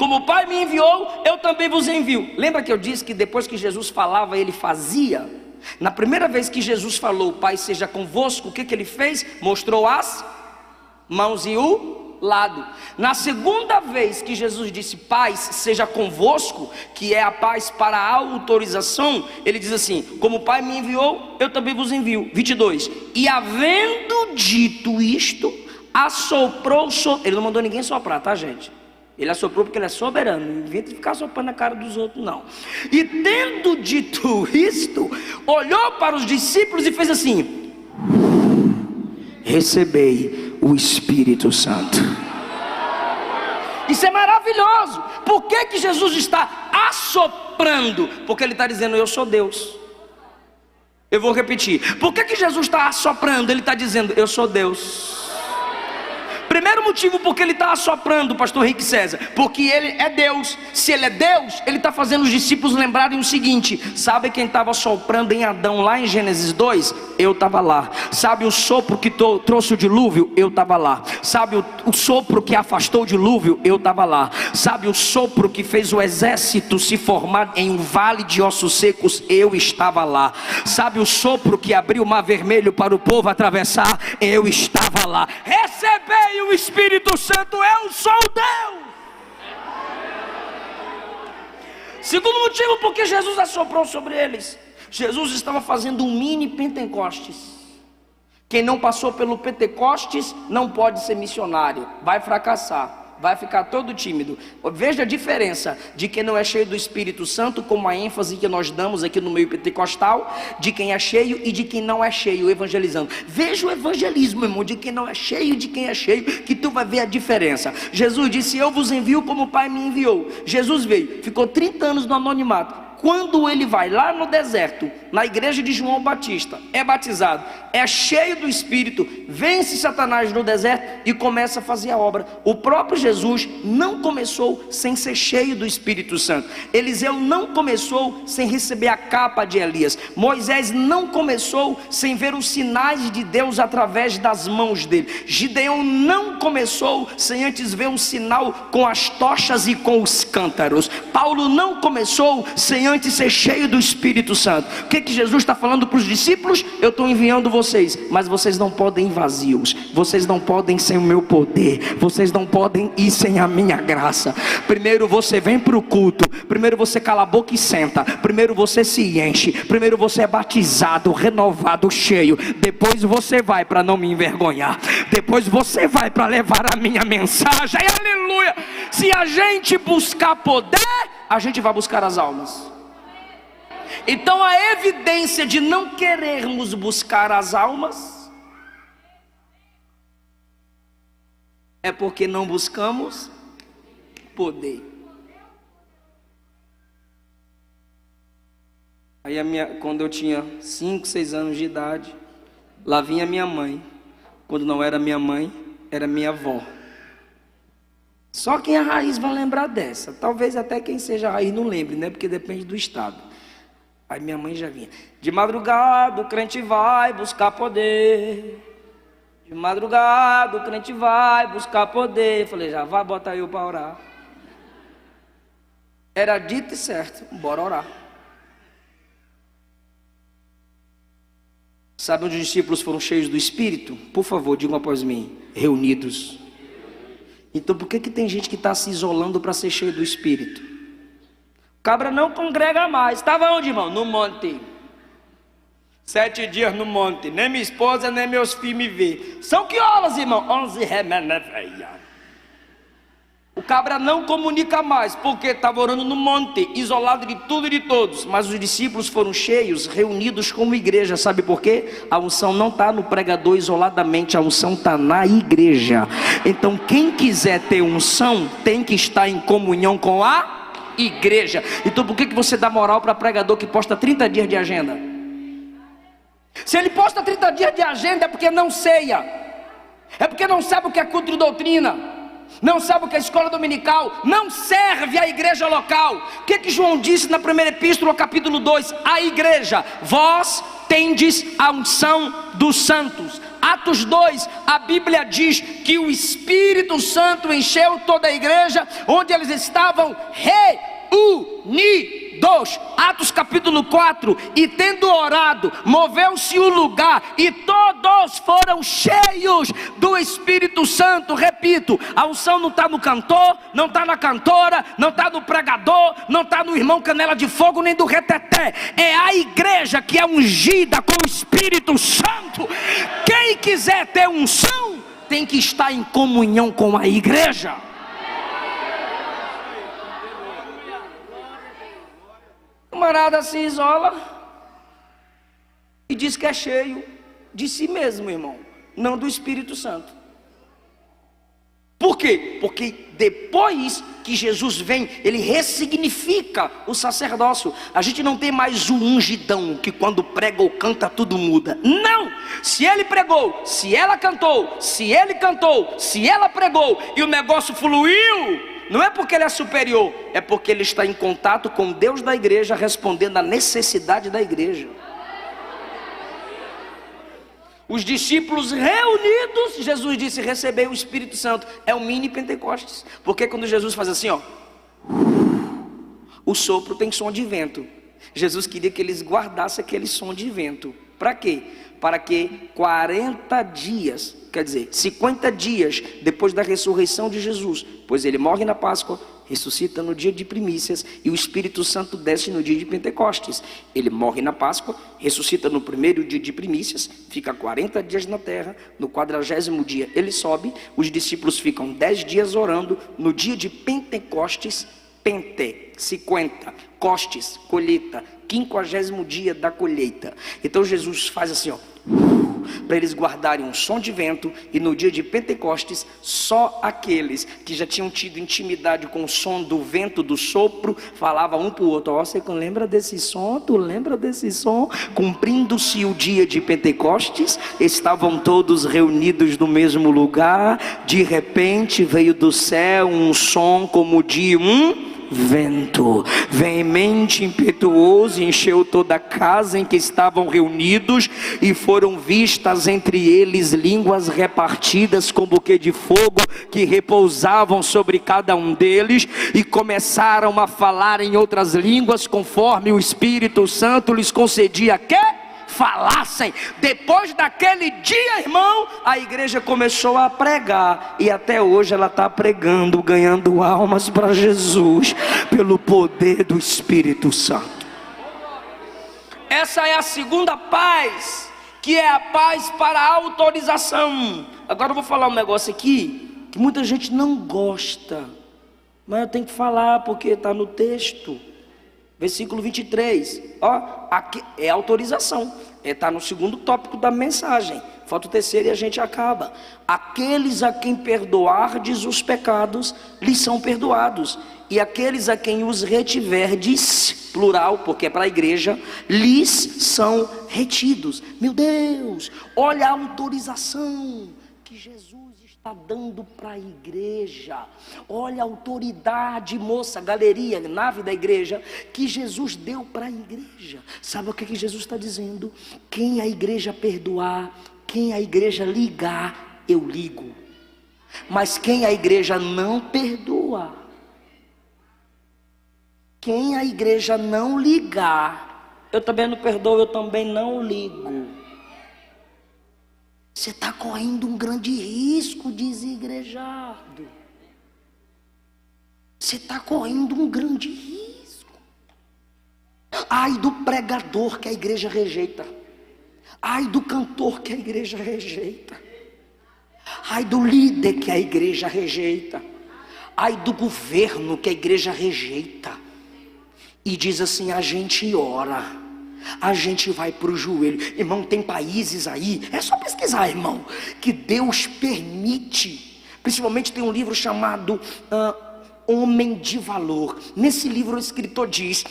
Como o Pai me enviou, eu também vos envio. Lembra que eu disse que depois que Jesus falava, ele fazia? Na primeira vez que Jesus falou, o Pai seja convosco, o que ele fez? Mostrou as mãos e o lado. Na segunda vez que Jesus disse, paz seja convosco, que é a paz para a autorização, ele diz assim, como o Pai me enviou, eu também vos envio. 22, e havendo dito isto, assoprou, ele não mandou ninguém soprar, tá, gente? Ele assoprou porque ele é soberano, não inventa de ficar soprando na cara dos outros, não. E tendo dito isto, olhou para os discípulos e fez assim: recebei o Espírito Santo. Isso é maravilhoso. Por que Jesus está assoprando? Porque ele está dizendo, eu sou Deus. Eu vou repetir. Por que Jesus está assoprando? Ele está dizendo, eu sou Deus. Primeiro motivo porque ele está assoprando, pastor Henrique César, porque ele é Deus. Se ele é Deus, ele está fazendo os discípulos lembrarem o seguinte: sabe quem estava soprando em Adão lá em Gênesis 2? Eu estava lá. Sabe o sopro que trouxe o dilúvio? Eu estava lá. Sabe o sopro que afastou o dilúvio? Eu estava lá. Sabe o sopro que fez o exército se formar em um vale de ossos secos? Eu estava lá. Sabe o sopro que abriu o mar vermelho para o povo atravessar? Eu estava lá. Recebei o Espírito Santo, eu sou Deus. Segundo motivo porque Jesus assoprou sobre eles. Jesus estava fazendo um mini Pentecostes. Quem não passou pelo Pentecostes não pode ser missionário, vai fracassar, vai ficar todo tímido. Veja a diferença de quem não é cheio do Espírito Santo, como a ênfase que nós damos aqui no meio pentecostal, de quem é cheio e de quem não é cheio, evangelizando. Veja o evangelismo, irmão, de quem não é cheio e de quem é cheio, que tu vai ver a diferença. Jesus disse, eu vos envio como o Pai me enviou. Jesus veio, ficou 30 anos no anonimato. Quando ele vai lá no deserto, na igreja de João Batista, é batizado, é cheio do Espírito, vence Satanás no deserto e começa a fazer a obra. O próprio Jesus não começou sem ser cheio do Espírito Santo. Eliseu não começou sem receber a capa de Elias. Moisés não começou sem ver os sinais de Deus através das mãos dele. Gideão não começou sem antes ver um sinal com as tochas e com os cântaros. Paulo não começou sem antes ser cheio do Espírito Santo. O que Jesus está falando para os discípulos? Eu estou enviando vocês, mas vocês não podem ir vazios, vocês não podem sem o meu poder, vocês não podem ir sem a minha graça. Primeiro você vem para o culto, primeiro você cala a boca e senta, primeiro você se enche, primeiro você é batizado, renovado, cheio, depois você vai para não me envergonhar, depois você vai para levar a minha mensagem. Aleluia! Se a gente buscar poder, a gente vai buscar as almas. Então a evidência de não querermos buscar as almas é porque não buscamos poder. Aí quando eu tinha 5, 6 anos de idade, lá vinha minha mãe. Quando não era minha mãe, era minha avó. Só quem é raiz vai lembrar dessa. Talvez até quem seja raiz não lembre, né? Porque depende do estado. Aí minha mãe já vinha. De madrugada o crente vai buscar poder. De madrugada o crente vai buscar poder. Eu falei, já vai botar eu para orar. Era dito e certo, bora orar. Sabe onde os discípulos foram cheios do Espírito? Por favor, digam após mim, reunidos. Então por que tem gente que está se isolando para ser cheio do Espírito? Cabra não congrega mais. Estava onde, irmão? No monte. 7 dias no monte. Nem minha esposa, nem meus filhos me vê. São que horas, irmão? 11 remédios. O cabra não comunica mais, porque estava orando no monte, isolado de tudo e de todos. Mas os discípulos foram cheios, reunidos como igreja. Sabe por quê? A unção não está no pregador isoladamente, a unção está na igreja. Então quem quiser ter unção, tem que estar em comunhão com a igreja. Então por que você dá moral para pregador que posta 30 dias de agenda? Se ele posta 30 dias de agenda é porque não ceia, é porque não sabe o que é culto de doutrina, não sabe o que é escola dominical, não serve a igreja local. O que João disse na primeira epístola, capítulo 2? A igreja, vós tendes a unção dos santos. Atos 2, a Bíblia diz que o Espírito Santo encheu toda a igreja, onde eles estavam reunidos. Atos capítulo 4, e tendo orado, moveu-se o lugar, e todos foram cheios do Espírito Santo. Repito, a unção não está no cantor, não está na cantora, não está no pregador, não está no irmão canela de fogo, nem do reteté. É a igreja que é ungida com o Espírito Santo. Quem quiser ter unção, tem que estar em comunhão com a igreja. O camarada se isola e diz que é cheio de si mesmo, irmão, não do Espírito Santo. Por quê? Porque depois que Jesus vem, ele ressignifica o sacerdócio. A gente não tem mais o ungidão que quando prega ou canta tudo muda. Não! Se ele pregou, se ela cantou, se ele cantou, se ela pregou e o negócio fluiu, não é porque ele é superior, é porque ele está em contato com Deus da igreja, respondendo à necessidade da igreja. Os discípulos reunidos, Jesus disse: recebei o Espírito Santo. É o mini Pentecostes. Porque quando Jesus faz assim, ó, o sopro tem som de vento. Jesus queria que eles guardassem aquele som de vento. Para quê? Para que 40 dias, quer dizer, 50 dias depois da ressurreição de Jesus, pois ele morre na Páscoa, ressuscita no dia de primícias, e o Espírito Santo desce no dia de Pentecostes. Ele morre na Páscoa, ressuscita no primeiro dia de primícias, fica 40 dias na terra, no 40º dia ele sobe, os discípulos ficam 10 dias orando, no dia de Pentecostes, 50, costes, colheita, 50º dia da colheita. Então Jesus faz assim, ó, para eles guardarem um som de vento, e no dia de Pentecostes, só aqueles que já tinham tido intimidade com o som do vento, do sopro, falavam um para o outro: ó, você lembra desse som? Tu lembra desse som? Cumprindo-se o dia de Pentecostes, estavam todos reunidos no mesmo lugar, de repente veio do céu um som como de vento, veemente, impetuoso, encheu toda a casa em que estavam reunidos, e foram vistas entre eles línguas repartidas como que de fogo, que repousavam sobre cada um deles, e começaram a falar em outras línguas, conforme o Espírito Santo lhes concedia que falassem. Depois daquele dia, irmão, a igreja começou a pregar, e até hoje ela está pregando, ganhando almas para Jesus, pelo poder do Espírito Santo. Essa é a segunda paz, que é a paz para a autorização. Agora eu vou falar um negócio aqui, que muita gente não gosta, mas eu tenho que falar, porque está no texto. Versículo 23, ó, aqui é autorização, está no segundo tópico da mensagem, falta o terceiro e a gente acaba. Aqueles a quem perdoardes os pecados, lhes são perdoados, e aqueles a quem os retiverdes, plural, porque é para a igreja, lhes são retidos. Meu Deus, olha a autorização que Jesus está dando para a igreja. Olha a autoridade, moça, galeria, nave da igreja, que Jesus deu para a igreja. Sabe o que Jesus está dizendo? Quem a igreja perdoar, quem a igreja ligar, eu ligo. Mas quem a igreja não perdoa, quem a igreja não ligar, eu também não perdoo, eu também não ligo. Você está correndo um grande risco, desigrejado. Você está correndo um grande risco. Ai do pregador que a igreja rejeita. Ai do cantor que a igreja rejeita. Ai do líder que a igreja rejeita. Ai do governo que a igreja rejeita. E diz assim: a gente ora, a gente vai para o joelho. Irmão, tem países aí, é só pesquisar, irmão, que Deus permite. Principalmente tem um livro chamado Homem de Valor. Nesse livro o escritor diz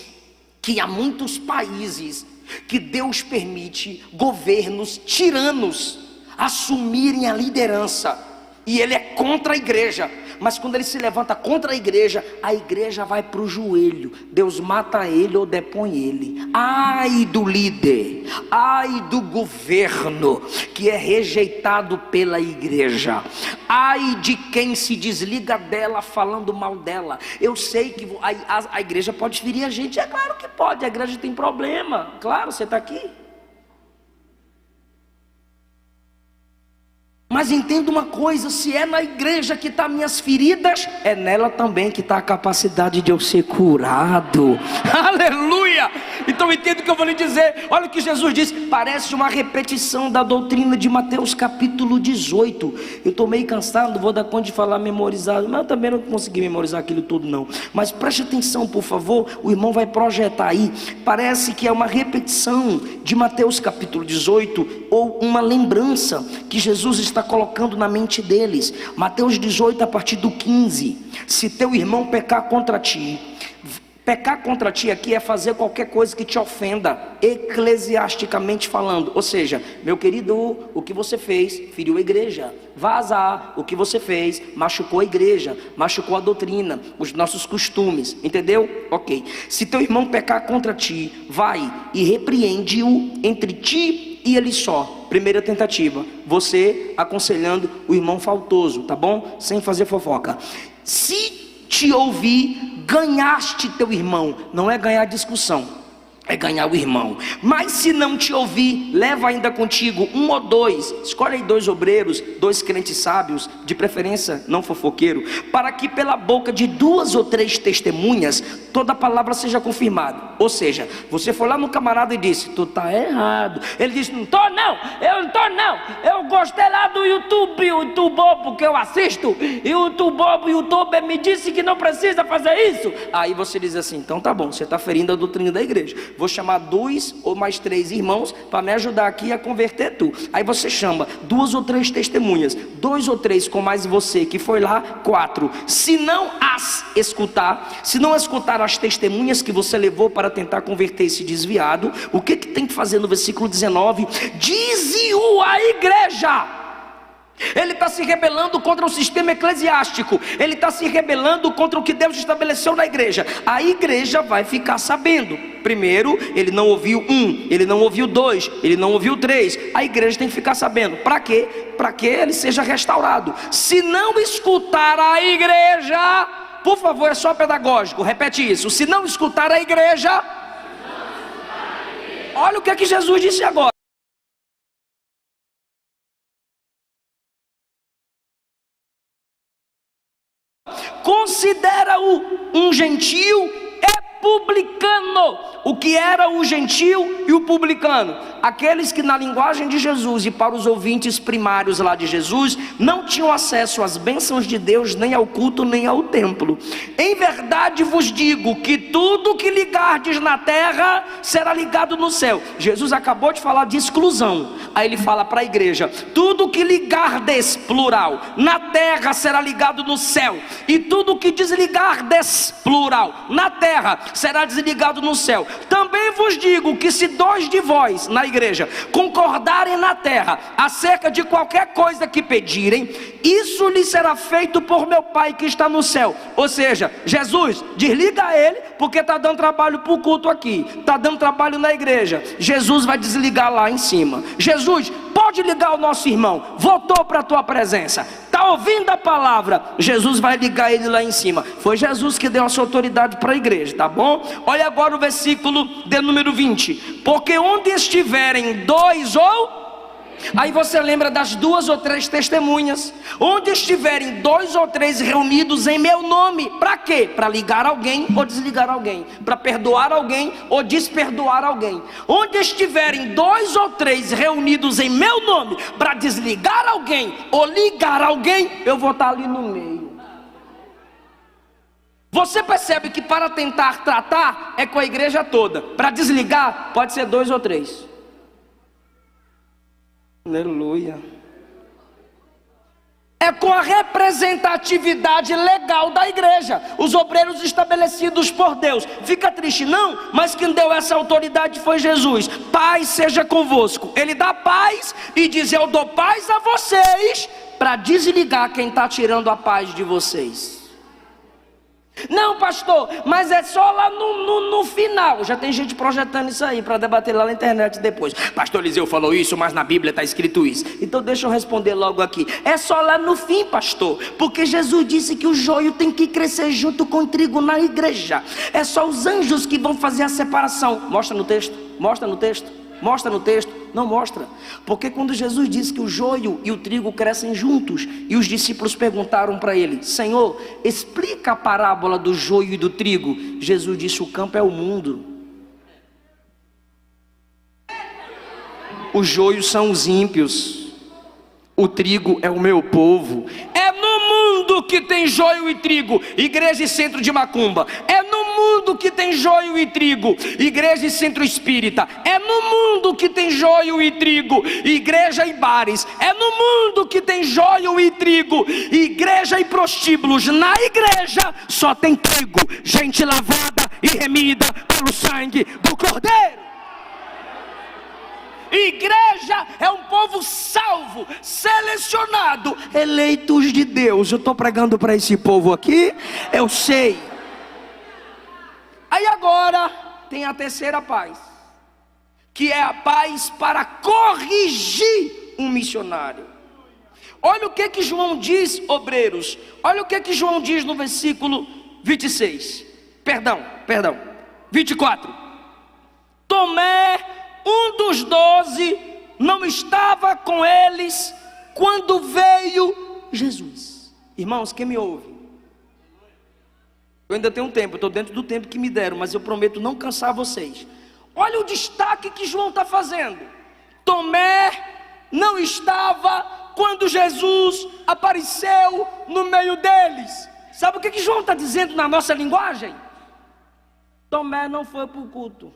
que há muitos países que Deus permite governos tiranos assumirem a liderança, e ele é contra a igreja, Mas quando ele se levanta contra a igreja vai para o joelho. Deus mata ele ou depõe ele. Ai do líder, ai do governo que é rejeitado pela igreja, ai de quem se desliga dela falando mal dela. Eu sei que a igreja pode ferir a gente, é claro que pode, a igreja tem problema, claro, você está aqui. Mas entenda uma coisa, se é na igreja que estão minhas feridas, é nela também que está a capacidade de eu ser curado. Aleluia! Então entenda o que eu vou lhe dizer. Olha o que Jesus disse, parece uma repetição da doutrina de Mateus capítulo 18. Eu estou meio cansado, não vou dar conta de falar memorizado, mas eu também não consegui memorizar aquilo tudo não. Mas preste atenção por favor, o irmão vai projetar aí. Parece que é uma repetição de Mateus capítulo 18, ou uma lembrança que Jesus está colocando na mente deles. Mateus 18 a partir do 15. Se teu irmão pecar contra ti, pecar contra ti aqui é fazer qualquer coisa que te ofenda, eclesiasticamente falando. Ou seja, meu querido, o que você fez feriu a igreja. Vazar, o que você fez machucou a igreja, machucou a doutrina, os nossos costumes, entendeu? Ok. Se teu irmão pecar contra ti, vai e repreende-o entre ti e ele só. Primeira tentativa, você aconselhando o irmão faltoso, tá bom? Sem fazer fofoca. Se te ouvir, ganhaste teu irmão. Não é ganhar discussão, é ganhar o irmão. Mas se não te ouvir, leva ainda contigo um ou dois. Escolhe aí 2 obreiros, 2 crentes sábios, de preferência não fofoqueiro, para que pela boca de 2 ou 3 testemunhas toda a palavra seja confirmada. Ou seja, você foi lá no camarada e disse, tu tá errado. Ele disse, não tô não, eu não tô não, eu gostei lá do YouTube, o YouTubobo que eu assisto, e o YouTuber me disse que não precisa fazer isso. Aí você diz assim, então tá bom, você está ferindo a doutrina da igreja. Vou chamar 2 ou mais 3 irmãos para me ajudar aqui a converter tu. Aí você chama 2 ou 3 testemunhas, 2 ou 3 com mais você que foi lá, 4. Se não escutar as testemunhas que você levou para tentar converter esse desviado, o que tem que fazer no versículo 19? Dize-o à igreja. Ele está se rebelando contra o sistema eclesiástico, ele está se rebelando contra o que Deus estabeleceu na igreja. A igreja vai ficar sabendo. Primeiro, ele não ouviu 1, ele não ouviu 2, ele não ouviu 3. A igreja tem que ficar sabendo. Para quê? Para que ele seja restaurado. Se não escutar a igreja, por favor, é só pedagógico, repete isso. Se não escutar a igreja, olha o que é que Jesus disse agora. Considera-o um gentio e publicano. O que era o gentio e o publicano? Aqueles que na linguagem de Jesus e para os ouvintes primários lá de Jesus não tinham acesso às bênçãos de Deus, nem ao culto, nem ao templo. Em verdade vos digo que tudo que ligardes na terra será ligado no céu. Jesus acabou de falar de exclusão. Aí ele fala para a igreja, tudo que ligardes, plural, na terra será ligado no céu, e tudo que desligardes, plural, na terra será desligado no céu. Também vos digo que se 2 de vós na igreja concordarem na terra acerca de qualquer coisa que pedirem, isso lhe será feito por meu Pai que está no céu. Ou seja, Jesus, desliga ele, porque está dando trabalho para o culto aqui, está dando trabalho na igreja. Jesus vai desligar lá em cima. Jesus, pode ligar o nosso irmão, voltou para a tua presença, está ouvindo a palavra. Jesus vai ligar ele lá em cima. Foi Jesus que deu essa autoridade para a igreja, tá bom? Olha agora o versículo de número 20. Porque onde estiverem 2 ou... Aí você lembra das 2 ou 3 testemunhas. Onde estiverem 2 ou 3 reunidos em meu nome. Para quê? Para ligar alguém ou desligar alguém, para perdoar alguém ou desperdoar alguém. Onde estiverem 2 ou 3 reunidos em meu nome, para desligar alguém ou ligar alguém, eu vou estar ali no meio. Você percebe que para tentar tratar é com a igreja toda, para desligar pode ser 2 ou 3. Aleluia. É com a representatividade legal da igreja, os obreiros estabelecidos por Deus. Fica triste não, mas quem deu essa autoridade foi Jesus. Paz seja convosco. Ele dá paz e diz, eu dou paz a vocês para desligar quem está tirando a paz de vocês. Não, pastor, mas é só lá no final. Já tem gente projetando isso aí para debater lá na internet depois. Pastor Eliseu falou isso, mas na Bíblia está escrito isso. Então deixa eu responder logo aqui. É só lá no fim, pastor, porque Jesus disse que o joio tem que crescer junto com o trigo na igreja. É só os anjos que vão fazer a separação. Mostra no texto, mostra no texto, mostra no texto. Não mostra, porque quando Jesus disse que o joio e o trigo crescem juntos, e os discípulos perguntaram para ele: Senhor, explica a parábola do joio e do trigo. Jesus disse: o campo é o mundo, os joios são os ímpios, o trigo é o meu povo. É no mundo que tem joio e trigo, igreja e centro de macumba. É no mundo que tem joio e trigo, igreja e centro espírita. É no mundo que tem joio e trigo, igreja e bares. É no mundo que tem joio e trigo, igreja e prostíbulos. Na igreja só tem trigo, gente lavada e remida pelo sangue do Cordeiro. Igreja é um povo salvo, selecionado, eleitos de Deus. Eu estou pregando para esse povo aqui, eu sei. Aí agora tem a terceira paz, que é a paz para corrigir um missionário. Olha o que João diz, obreiros. Olha o que João diz no versículo 26. Perdão, 24. Tomé, um dos 12, não estava com eles quando veio Jesus. Irmãos, quem me ouve? Eu ainda tenho um tempo, eu estou dentro do tempo que me deram, mas eu prometo não cansar vocês. Olha o destaque que João está fazendo. Tomé não estava quando Jesus apareceu no meio deles. Sabe o que João está dizendo na nossa linguagem? Tomé não foi para o culto.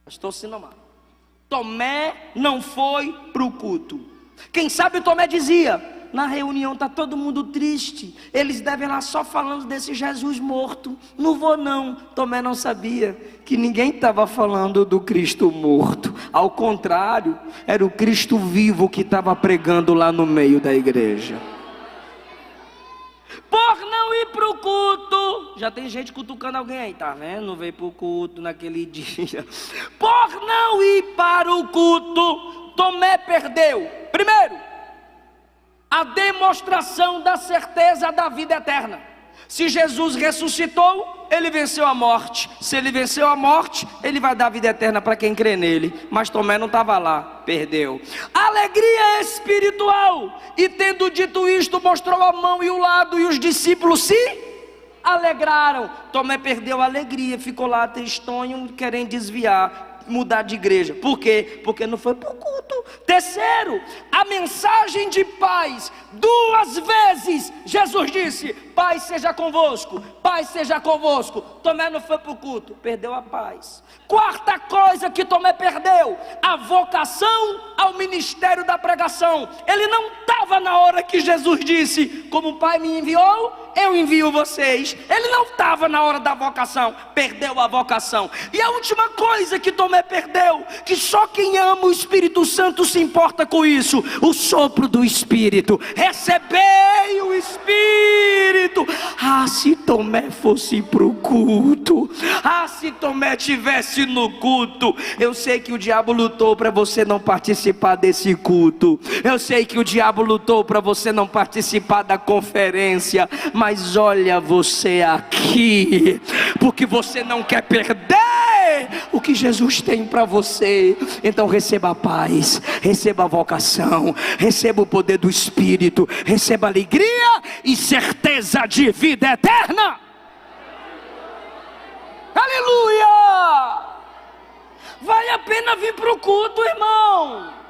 Estou sendo amado. Tomé não foi para o culto. Quem sabe Tomé dizia: na reunião está todo mundo triste, eles devem lá só falando desse Jesus morto, não vou não. Tomé não sabia que ninguém estava falando do Cristo morto. Ao contrário, era o Cristo vivo que estava pregando lá no meio da igreja. Por não ir para o culto, já tem gente cutucando alguém aí, tá vendo? Não veio para o culto naquele dia. Por não ir para o culto, Tomé perdeu, primeiro, a demonstração da certeza da vida eterna. Se Jesus ressuscitou, ele venceu a morte. Se ele venceu a morte, ele vai dar a vida eterna para quem crê nele. Mas Tomé não estava lá, perdeu. Alegria espiritual. E tendo dito isto, mostrou a mão e o lado, e os discípulos se alegraram. Tomé perdeu a alegria, ficou lá tristonho, querendo desviar, mudar de igreja. Por quê? Porque não foi para o culto. Terceiro, a mensagem de paz. 2 vezes Jesus disse: paz seja convosco, paz seja convosco. Tomé não foi para o culto, perdeu a paz. Quarta coisa que Tomé perdeu: a vocação ao ministério da pregação. Ele não estava na hora que Jesus disse: como o Pai me enviou, eu envio vocês. Ele não estava na hora da vocação, perdeu a vocação. E a última coisa que Tomé perdeu, que só quem ama o Espírito Santo se importa com isso: o sopro do Espírito. Recebei o Espírito. Ah, se Tomé fosse para o culto, ah, se Tomé estivesse no culto. Eu sei que o diabo lutou para você não participar desse culto, eu sei que o diabo lutou para você não participar da conferência, mas olha você aqui, porque você não quer perder o que Jesus tem para você. Então receba a paz, receba a vocação, receba o poder do Espírito, receba alegria e certeza de vida eterna. Aleluia! Vale a pena vir para o culto, irmão.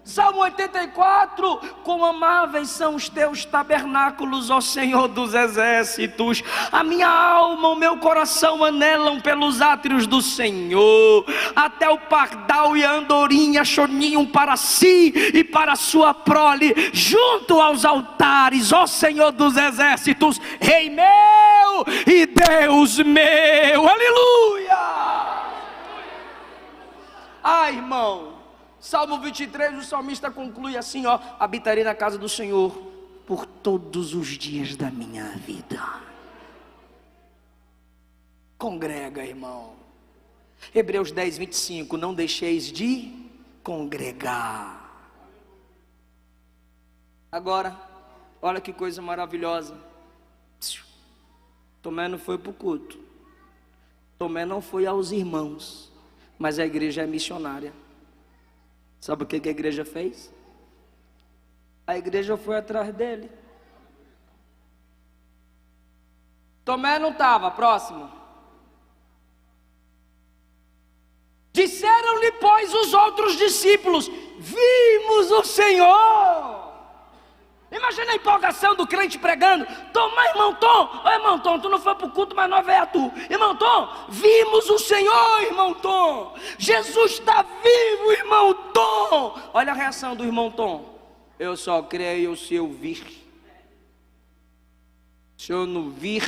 Salmo 84, quão amáveis são os teus tabernáculos, ó Senhor dos exércitos. A minha alma, o meu coração anelam pelos átrios do Senhor. Até o pardal e a andorinha choninham para si e para sua prole, junto aos altares, ó Senhor dos exércitos, Rei meu e Deus meu. Aleluia! Ah, irmão, Salmo 23, o salmista conclui assim, ó: habitarei na casa do Senhor por todos os dias da minha vida. Congrega, irmão. Hebreus 10, 25, não deixeis de congregar. Agora, olha que coisa maravilhosa. Tomé não foi para o culto, Tomé não foi aos irmãos, mas a igreja é missionária. Sabe o que a igreja fez? A igreja foi atrás dele. Tomé não estava, próximo. Disseram-lhe, pois, os outros discípulos: vimos o Senhor. Imagina a empolgação do crente pregando: Tomé, irmão Tom, ô irmão Tom, tu não foi para o culto, mas nós veio a tu. Irmão Tom, vimos o Senhor, irmão Tom. Jesus está vivo, irmão Tom. Olha a reação do irmão Tom: eu só creio se eu vir. Se eu não vir,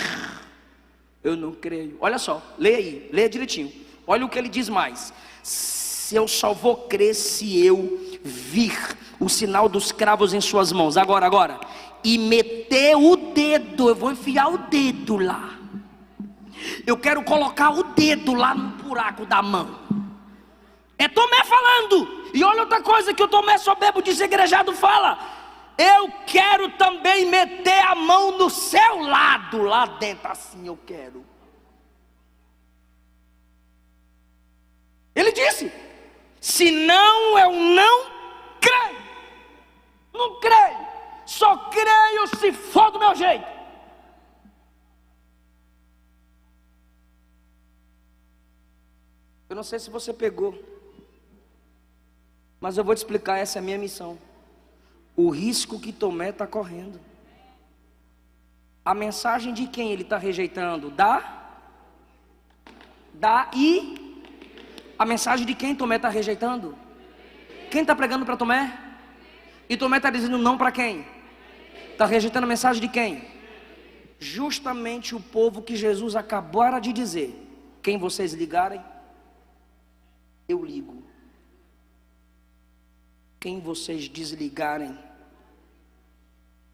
eu não creio. Olha só, leia aí, leia direitinho. Olha o que ele diz mais: se eu só vou crer se eu vir o sinal dos cravos em suas mãos. Agora, e meter o dedo, eu vou enfiar o dedo lá. Eu quero colocar o dedo lá no buraco da mão. É Tomé falando. E olha outra coisa que o Tomé soberbo desegrejado fala: eu quero também meter a mão no seu lado, lá dentro, assim eu quero. Ele disse: senão eu não creio. Não creio. Só creio se for do meu jeito. Eu não sei se você pegou, mas eu vou te explicar, essa é a minha missão. O risco que Tomé está correndo. A mensagem de quem ele está rejeitando? E a mensagem de quem Tomé está rejeitando? Quem está pregando para Tomé? E Tomé está dizendo não para quem? Está rejeitando a mensagem de quem? Justamente o povo que Jesus acabara de dizer: quem vocês ligarem, eu ligo. Quem vocês desligarem,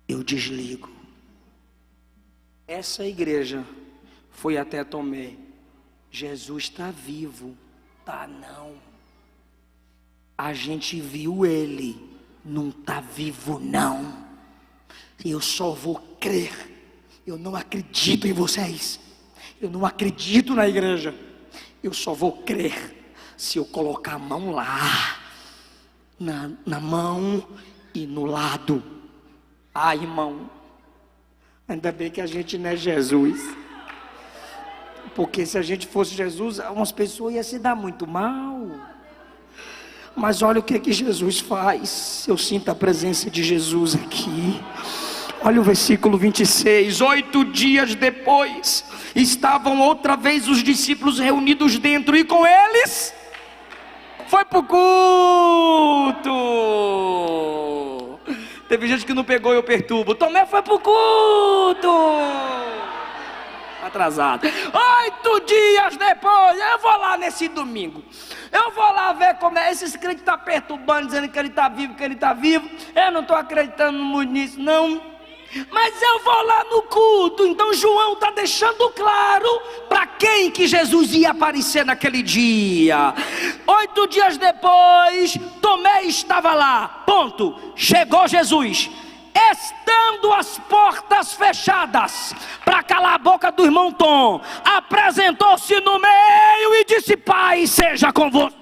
eu desligo. Essa igreja foi até Tomé: Jesus está vivo. Tá não. A gente viu ele, não está vivo não. Eu só vou crer. Eu não acredito em vocês. Eu não acredito na igreja. Eu só vou crer se eu colocar a mão lá, na mão e no lado. Ah, irmão, ainda bem que a gente não é Jesus. Porque se a gente fosse Jesus, umas pessoas iam se dar muito mal. Mas olha o que Jesus faz. Eu sinto a presença de Jesus aqui. Olha o versículo 26. 8 dias depois, estavam outra vez os discípulos reunidos dentro, e com eles foi para o culto. Teve gente que não pegou e eu perturbo. Tomé foi para o culto. Atrasado. 8 dias depois, eu vou lá nesse domingo. Eu vou lá ver como é. Esses crentes estão perturbando, dizendo que ele está vivo, que ele está vivo. Eu não estou acreditando muito nisso, não. Mas eu vou lá no culto. Então João está deixando claro para quem que Jesus ia aparecer naquele dia. 8 dias depois, Tomé estava lá. Ponto. Chegou Jesus. Estando as portas fechadas, para calar a boca do irmão Tom, apresentou-se no meio e disse: Pai seja convosco.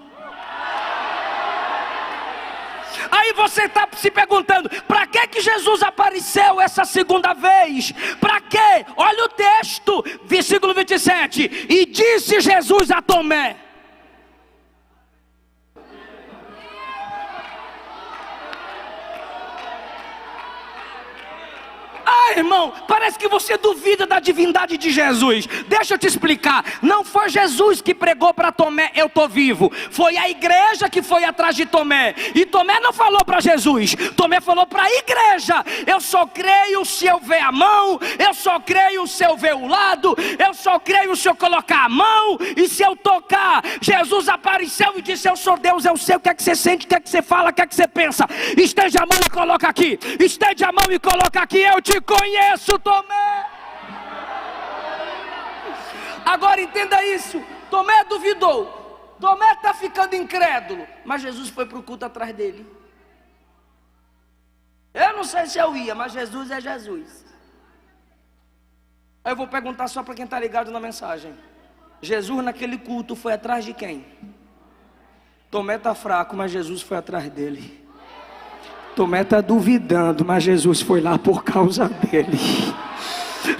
Aí você está se perguntando: para que Jesus apareceu essa segunda vez? Para quê? Olha o texto, versículo 27. E disse Jesus a Tomé: irmão, parece que você duvida da divindade de Jesus. Deixa eu te explicar. Não foi Jesus que pregou para Tomé: eu estou vivo. Foi a igreja que foi atrás de Tomé. E Tomé não falou para Jesus, Tomé falou para a igreja: eu só creio se eu ver a mão, eu só creio se eu ver o lado, eu só creio se eu colocar a mão e se eu tocar. Jesus apareceu e disse: eu sou Deus, eu sei o que é que você sente, o que é que você fala, o que é que você pensa. Estende a mão e coloca aqui. Estende a mão e coloca aqui. Eu te conheço, Tomé. Agora entenda isso. Tomé duvidou. Tomé está ficando incrédulo. Mas Jesus foi para o culto atrás dele. Eu não sei se eu ia, mas Jesus é Jesus. Aí eu vou perguntar só para quem está ligado na mensagem. Jesus naquele culto foi atrás de quem? Tomé está fraco, mas Jesus foi atrás dele. Tomé está duvidando, mas Jesus foi lá por causa dele.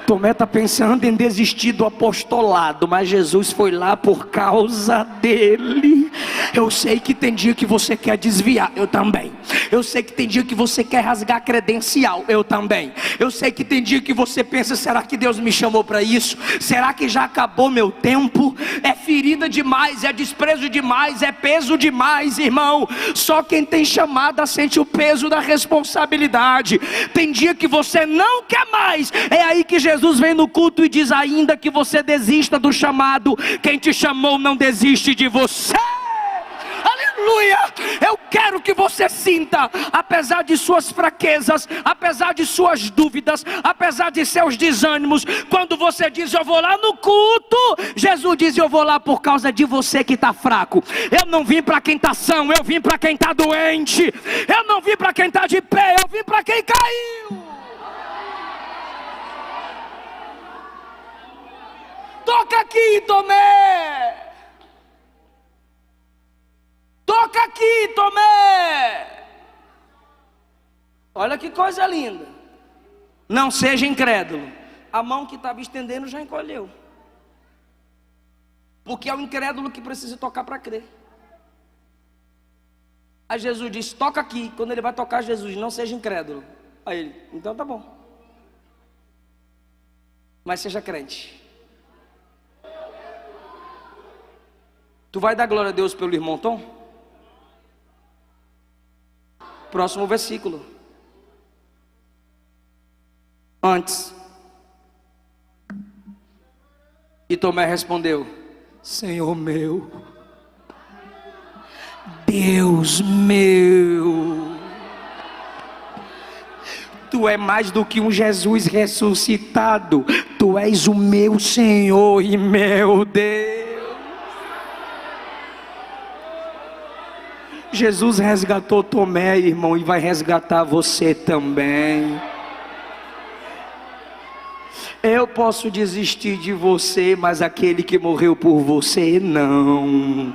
Tomé está pensando em desistir do apostolado, mas Jesus foi lá por causa dele. Eu sei que tem dia que você quer desviar, eu também. Eu sei que tem dia que você quer rasgar credencial, eu também. Eu sei que tem dia que você pensa: será que Deus me chamou para isso? Será que já acabou meu tempo? É ferida demais, é desprezo demais, é peso demais, irmão. Só quem tem chamada sente o peso da responsabilidade. Tem dia que você não quer mais, é aí que Jesus vem no culto e diz: ainda que você desista do chamado, quem te chamou não desiste de você. Aleluia! Eu quero que você sinta, apesar de suas fraquezas, apesar de suas dúvidas, apesar de seus desânimos, quando você diz: eu vou lá no culto, Jesus diz: eu vou lá por causa de você que está fraco. Eu não vim para quem está são, eu vim para quem está doente. Eu não vim para quem está de pé, eu vim para quem caiu. Toca aqui, Tomé. Toca aqui, Tomé. Olha que coisa linda. Não seja incrédulo. A mão que estava estendendo já encolheu. Porque é o incrédulo que precisa tocar para crer. Aí Jesus disse: toca aqui. Quando ele vai tocar, Jesus: não seja incrédulo. Aí ele: então tá bom. Mas seja crente. Tu vai dar glória a Deus pelo irmão Tom? Próximo versículo. Antes. E Tomé respondeu: Senhor meu, Deus meu. Tu é mais do que um Jesus ressuscitado. Tu és o meu Senhor e meu Deus. Jesus resgatou Tomé, irmão, e vai resgatar você também. Eu posso desistir de você, mas aquele que morreu por você, não.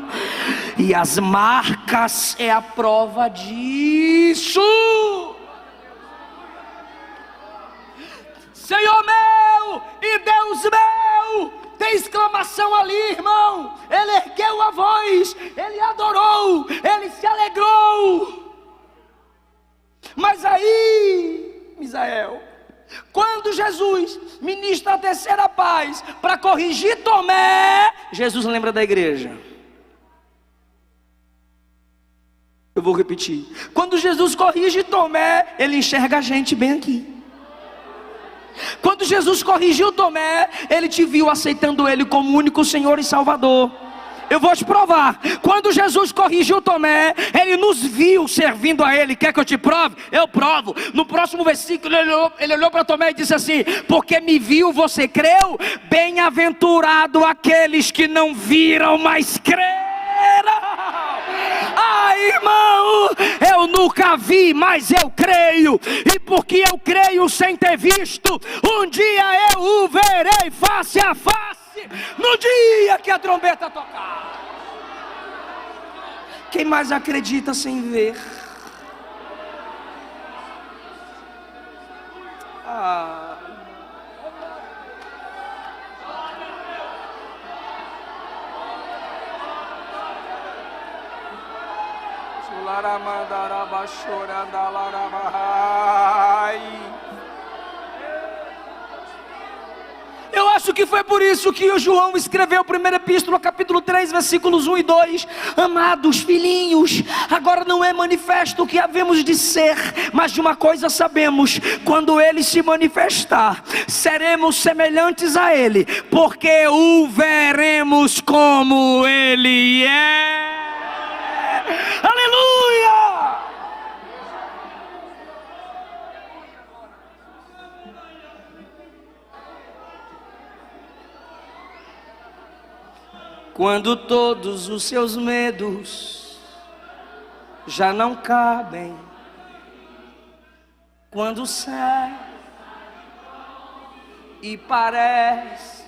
E as marcas é a prova disso. Senhor meu e Deus meu. Tem exclamação ali, irmão. Ele ergueu a voz, ele adorou, ele se alegrou. Mas aí, Misael, quando Jesus ministra a terceira paz para corrigir Tomé, Jesus lembra da igreja. Eu vou repetir. Quando Jesus corrige Tomé, ele enxerga a gente bem aqui. Quando Jesus corrigiu Tomé, ele te viu aceitando ele como único Senhor e Salvador. Eu vou te provar. Quando Jesus corrigiu Tomé, ele nos viu servindo a ele. Quer que eu te prove? Eu provo. No próximo versículo ele olhou para Tomé e disse assim: porque me viu, você creu? Bem-aventurado aqueles que não viram, mas creram. Ah, irmão, eu nunca vi, mas eu creio. E porque eu creio sem ter visto, um dia eu o verei face a face, no dia que a trombeta tocar. Quem mais acredita sem ver? Eu acho que foi por isso que o João escreveu 1 Epístola, capítulo 3, versículos 1 e 2. Amados filhinhos, agora não é manifesto o que havemos de ser, mas de uma coisa sabemos: quando Ele se manifestar, seremos semelhantes a Ele, porque o veremos como Ele é. Aleluia! Quando todos os seus medos já não cabem, quando o céu e parece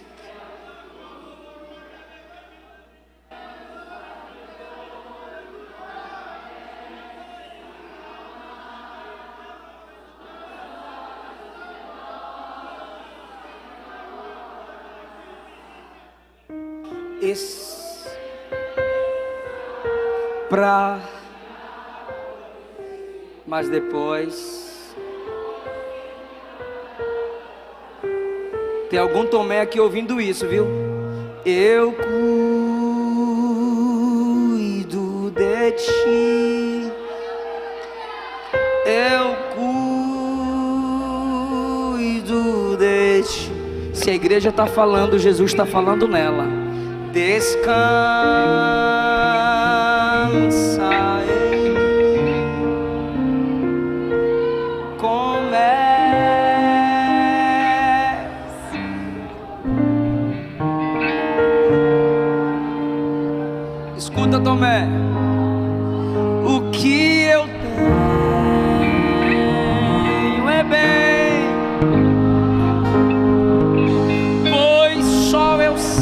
mas depois tem algum Tomé aqui ouvindo isso, viu? Eu cuido de ti, eu cuido de ti. Se a igreja está falando, Jesus está falando nela. Descansa em mim, comece. Escuta, Tomé, o que eu tenho é bem, pois só eu sei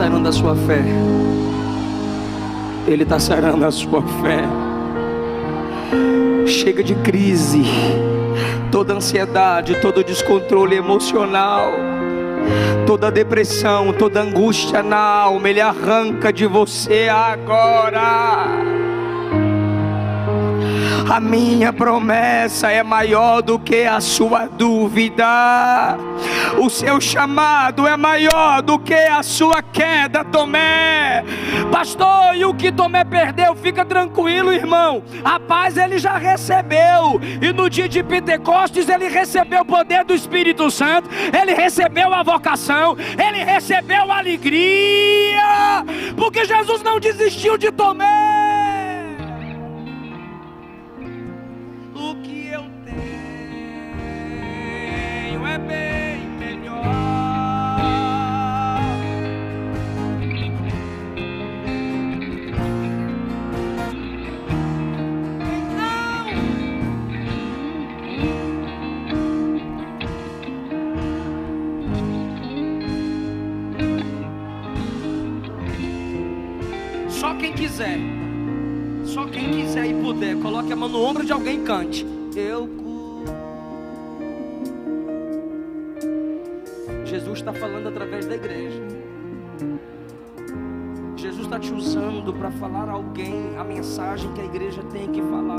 sarando a sua fé. Ele está sarando a sua fé. Chega de crise, toda ansiedade, todo descontrole emocional, toda depressão, toda angústia na alma, Ele arranca de você agora. A minha promessa é maior do que a sua dúvida. O seu chamado é maior do que a sua queda, Tomé. Pastor, e o que Tomé perdeu? Fica tranquilo, irmão. A paz ele já recebeu. E no dia de Pentecostes ele recebeu o poder do Espírito Santo. Ele recebeu a vocação. Ele recebeu a alegria. Porque Jesus não desistiu de Tomé. O que eu tenho é bem melhor. Então, só quem quiser e puder, coloque a mão no ombro de alguém e cante. Jesus está falando através da igreja. Jesus está te usando para falar a alguém a mensagem que a igreja tem que falar.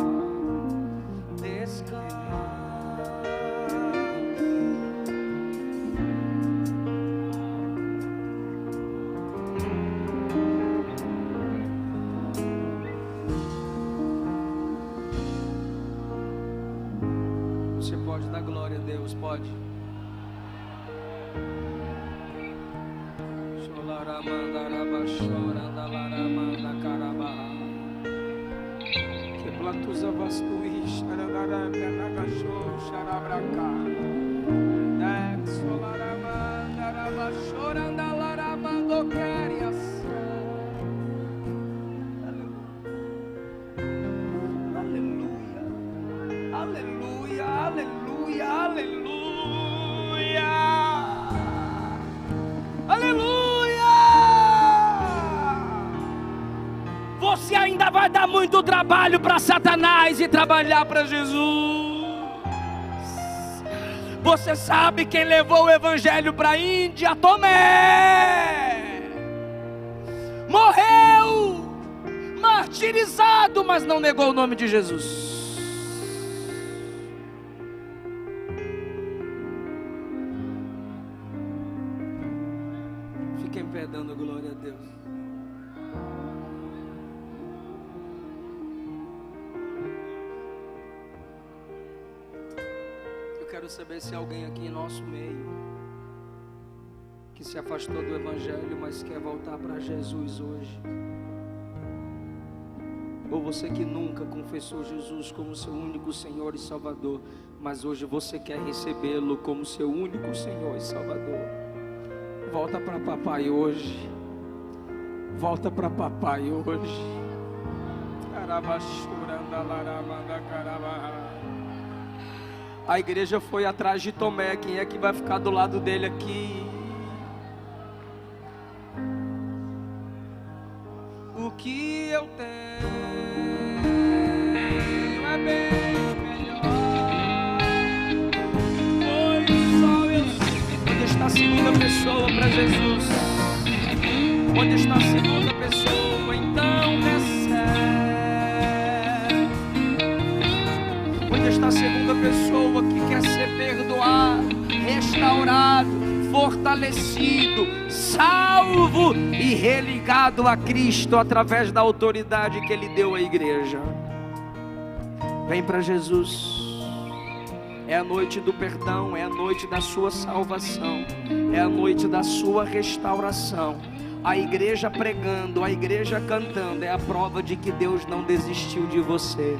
Descansa. Você pode dar glória a Deus, pode. Aleluia, aleluia, aleluia, aleluia. Você ainda vai dar muito trabalho para Satanás e trabalhar para Jesus. Você sabe quem levou o evangelho para a Índia? Tomé. Morreu martirizado, mas não negou o nome de Jesus. Fiquem em pé dando glória a Deus. Eu quero saber se alguém aqui em nosso meio que se afastou do evangelho, mas quer voltar para Jesus hoje. Ou você que nunca confessou Jesus como seu único Senhor e Salvador, mas hoje você quer recebê-lo como seu único Senhor e Salvador. Volta para papai hoje. Volta para papai hoje. A igreja foi atrás de Tomé. Quem é que vai ficar do lado dele aqui? O que eu tenho é bem melhor, pois só eu sei. Onde está a segunda pessoa para Jesus? Onde está a segunda pessoa? Então recebe. Onde está a segunda pessoa que quer ser perdoado, restaurado, fortalecido, salvo e religado a Cristo através da autoridade que Ele deu à igreja? Vem para Jesus. É a noite do perdão, é a noite da sua salvação, é a noite da sua restauração. A igreja pregando, a igreja cantando é a prova de que Deus não desistiu de você.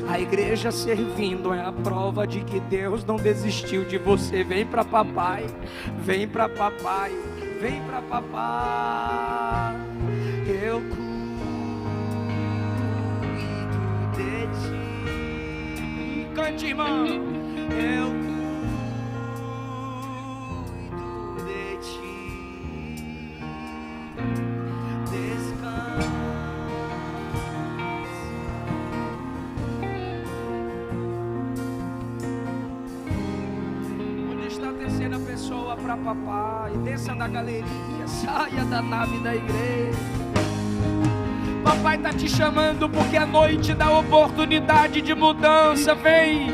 A igreja servindo é a prova de que Deus não desistiu de você. Vem para papai, vem para papai, vem para papai. Eu cuido de ti. Cante, irmão. Eu cuido de ti. Descansa. Onde está a terceira pessoa para papai? Desça da galeria, saia da nave da igreja. Papai está te chamando porque é noite da oportunidade de mudança. Vem,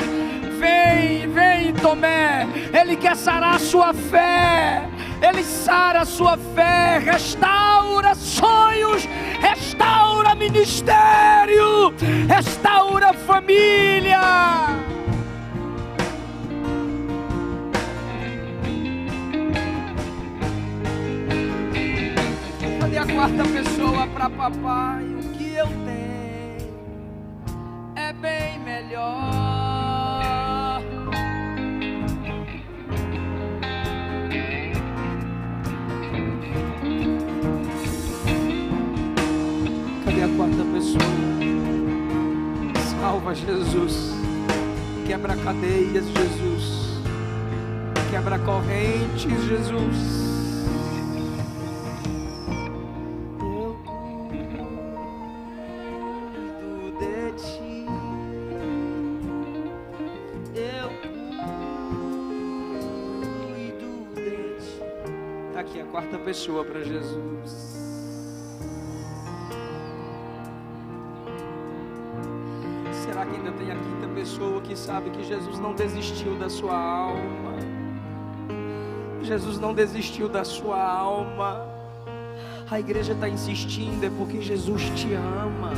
vem, vem, Tomé. Ele quer sarar a sua fé. Ele sara a sua fé, restaura sonhos, restaura ministério, restaura família. Cadê a quarta pessoa para papai? O que eu tenho é bem melhor. Cadê a quarta pessoa? Salva, Jesus. Quebra cadeias, Jesus. Quebra correntes, Jesus. Eu cuido de ti. Eu cuido de ti. Tá aqui a quarta pessoa para Jesus. Será que ainda tem a quinta pessoa que sabe que Jesus não desistiu da sua alma? Jesus não desistiu da sua alma. A igreja está insistindo, é porque Jesus te ama.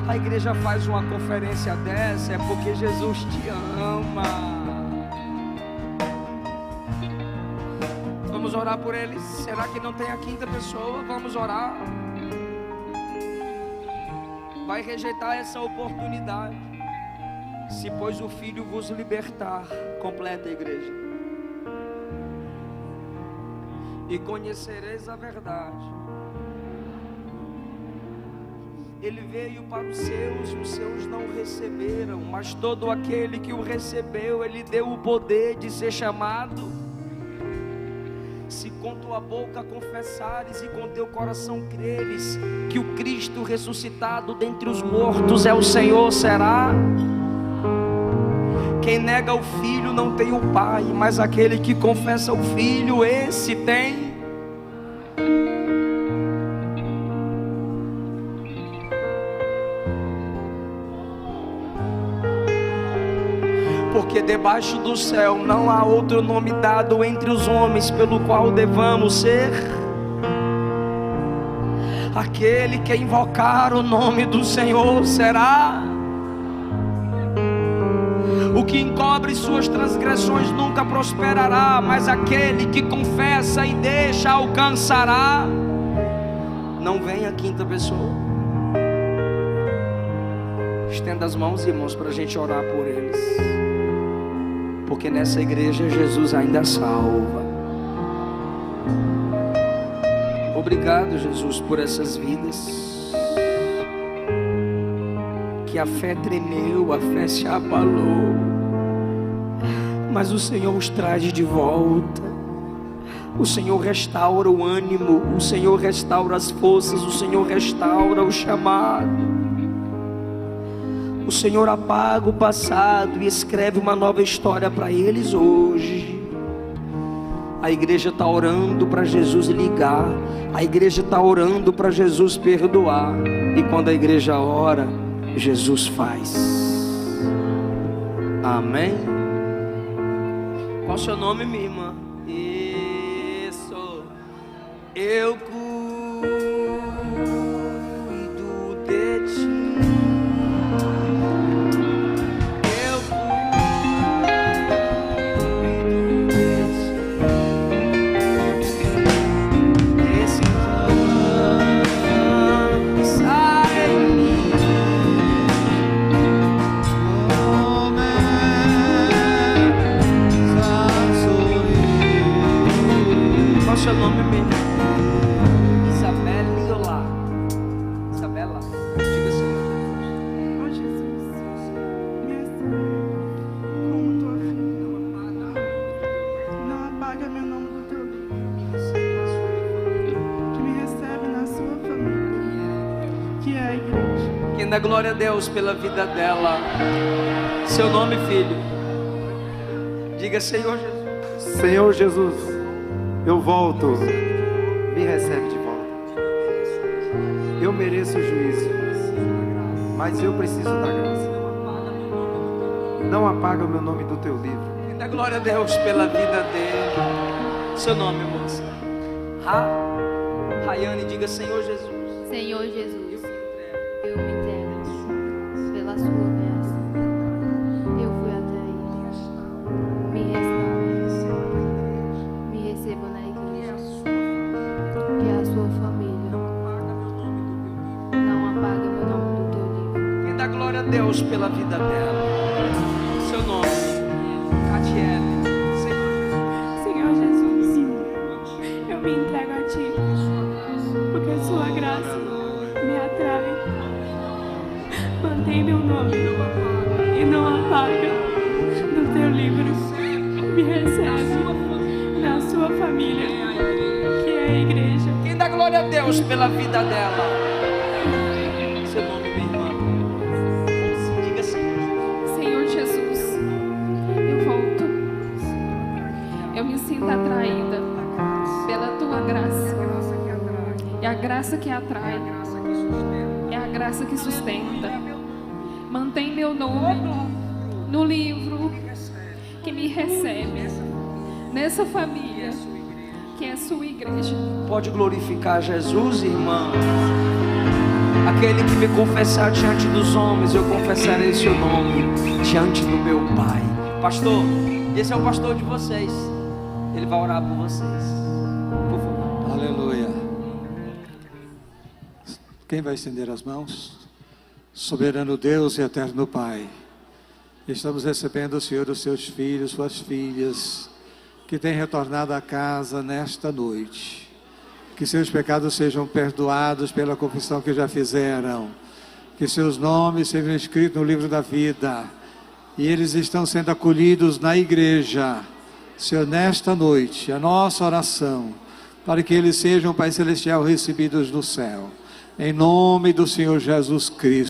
A igreja faz uma conferência dessa, é porque Jesus te ama. Vamos orar por eles. Será que não tem a quinta pessoa? Vamos orar. Vai rejeitar essa oportunidade. Se pois o Filho vos libertar, completa a igreja, e conhecereis a verdade. Ele veio para os seus não receberam, mas todo aquele que o recebeu, ele deu o poder de ser chamado. Se com tua boca confessares e com teu coração creres que o Cristo ressuscitado dentre os mortos é o Senhor, será. Quem nega o Filho não tem o Pai, mas aquele que confessa o Filho, esse tem. Porque debaixo do céu não há outro nome dado entre os homens pelo qual devamos ser. Aquele que invocar o nome do Senhor será. O que encobre suas transgressões nunca prosperará, mas aquele que confessa e deixa alcançará. Não vem a quinta pessoa. Estenda as mãos, irmãos, para a gente orar por eles. Porque nessa igreja Jesus ainda salva. Obrigado, Jesus, por essas vidas que a fé tremeu, a fé se abalou, mas o Senhor os traz de volta. O Senhor restaura o ânimo, o Senhor restaura as forças, o Senhor restaura o chamado. O Senhor apaga o passado e escreve uma nova história para eles hoje. A igreja está orando para Jesus ligar. A igreja está orando para Jesus perdoar. E quando a igreja ora, Jesus faz. Amém? Qual o seu nome, minha irmã? Isso. Eu cuido de ti. Seu nome mesmo? Isabela. Isabela, diga Senhor. Ó Jesus, me recebe como tua filha. Não apaga meu nome do teu livro. Que me recebe na sua família, que é a igreja. Quem dá glória a Deus pela vida dela. Seu nome, filho. Diga Senhor Jesus. Senhor Jesus, eu volto, me recebe de volta. Eu mereço o juízo, mas eu preciso da graça. Não apaga o meu nome do teu livro. Quem dá glória a Deus pela vida dele. Seu nome, moça. Rayane, diga Senhor Jesus. Senhor Jesus, eu me entrego pela sua graça. Eu fui até aí. Me restaure. Me receba na igreja, que é a sua família. Não apaga meu nome do teu livro. Quem dá glória a Deus pela vida dela. Seu nome, Catiele. Senhor Jesus, eu me entrego a ti, porque a sua graça me atrai. Mantém meu nome e não apaga do teu livro. Me recebe na sua família, que é a igreja. Quem dá glória a Deus pela vida dela. Seu nome, minha irmã. Diga Senhor. Senhor Jesus, eu volto. Eu me sinto atraída pela tua graça. É a graça que atrai. É a graça que sustenta. Mantém meu nome no livro que me recebe nessa família que é a sua igreja. Pode glorificar Jesus, irmã. Aquele que me confessar diante dos homens, eu confessarei seu nome diante do meu Pai. Pastor, esse é o pastor de vocês. Ele vai orar por vocês. Por favor. Aleluia. Quem vai estender as mãos? Soberano Deus e eterno Pai, estamos recebendo o Senhor, os seus filhos, suas filhas, que têm retornado à casa nesta noite. Que seus pecados sejam perdoados pela confissão que já fizeram. Que seus nomes sejam escritos no livro da vida. E eles estão sendo acolhidos na igreja. Senhor, nesta noite, a nossa oração, para que eles sejam, Pai Celestial, recebidos no céu. Em nome do Senhor Jesus Cristo.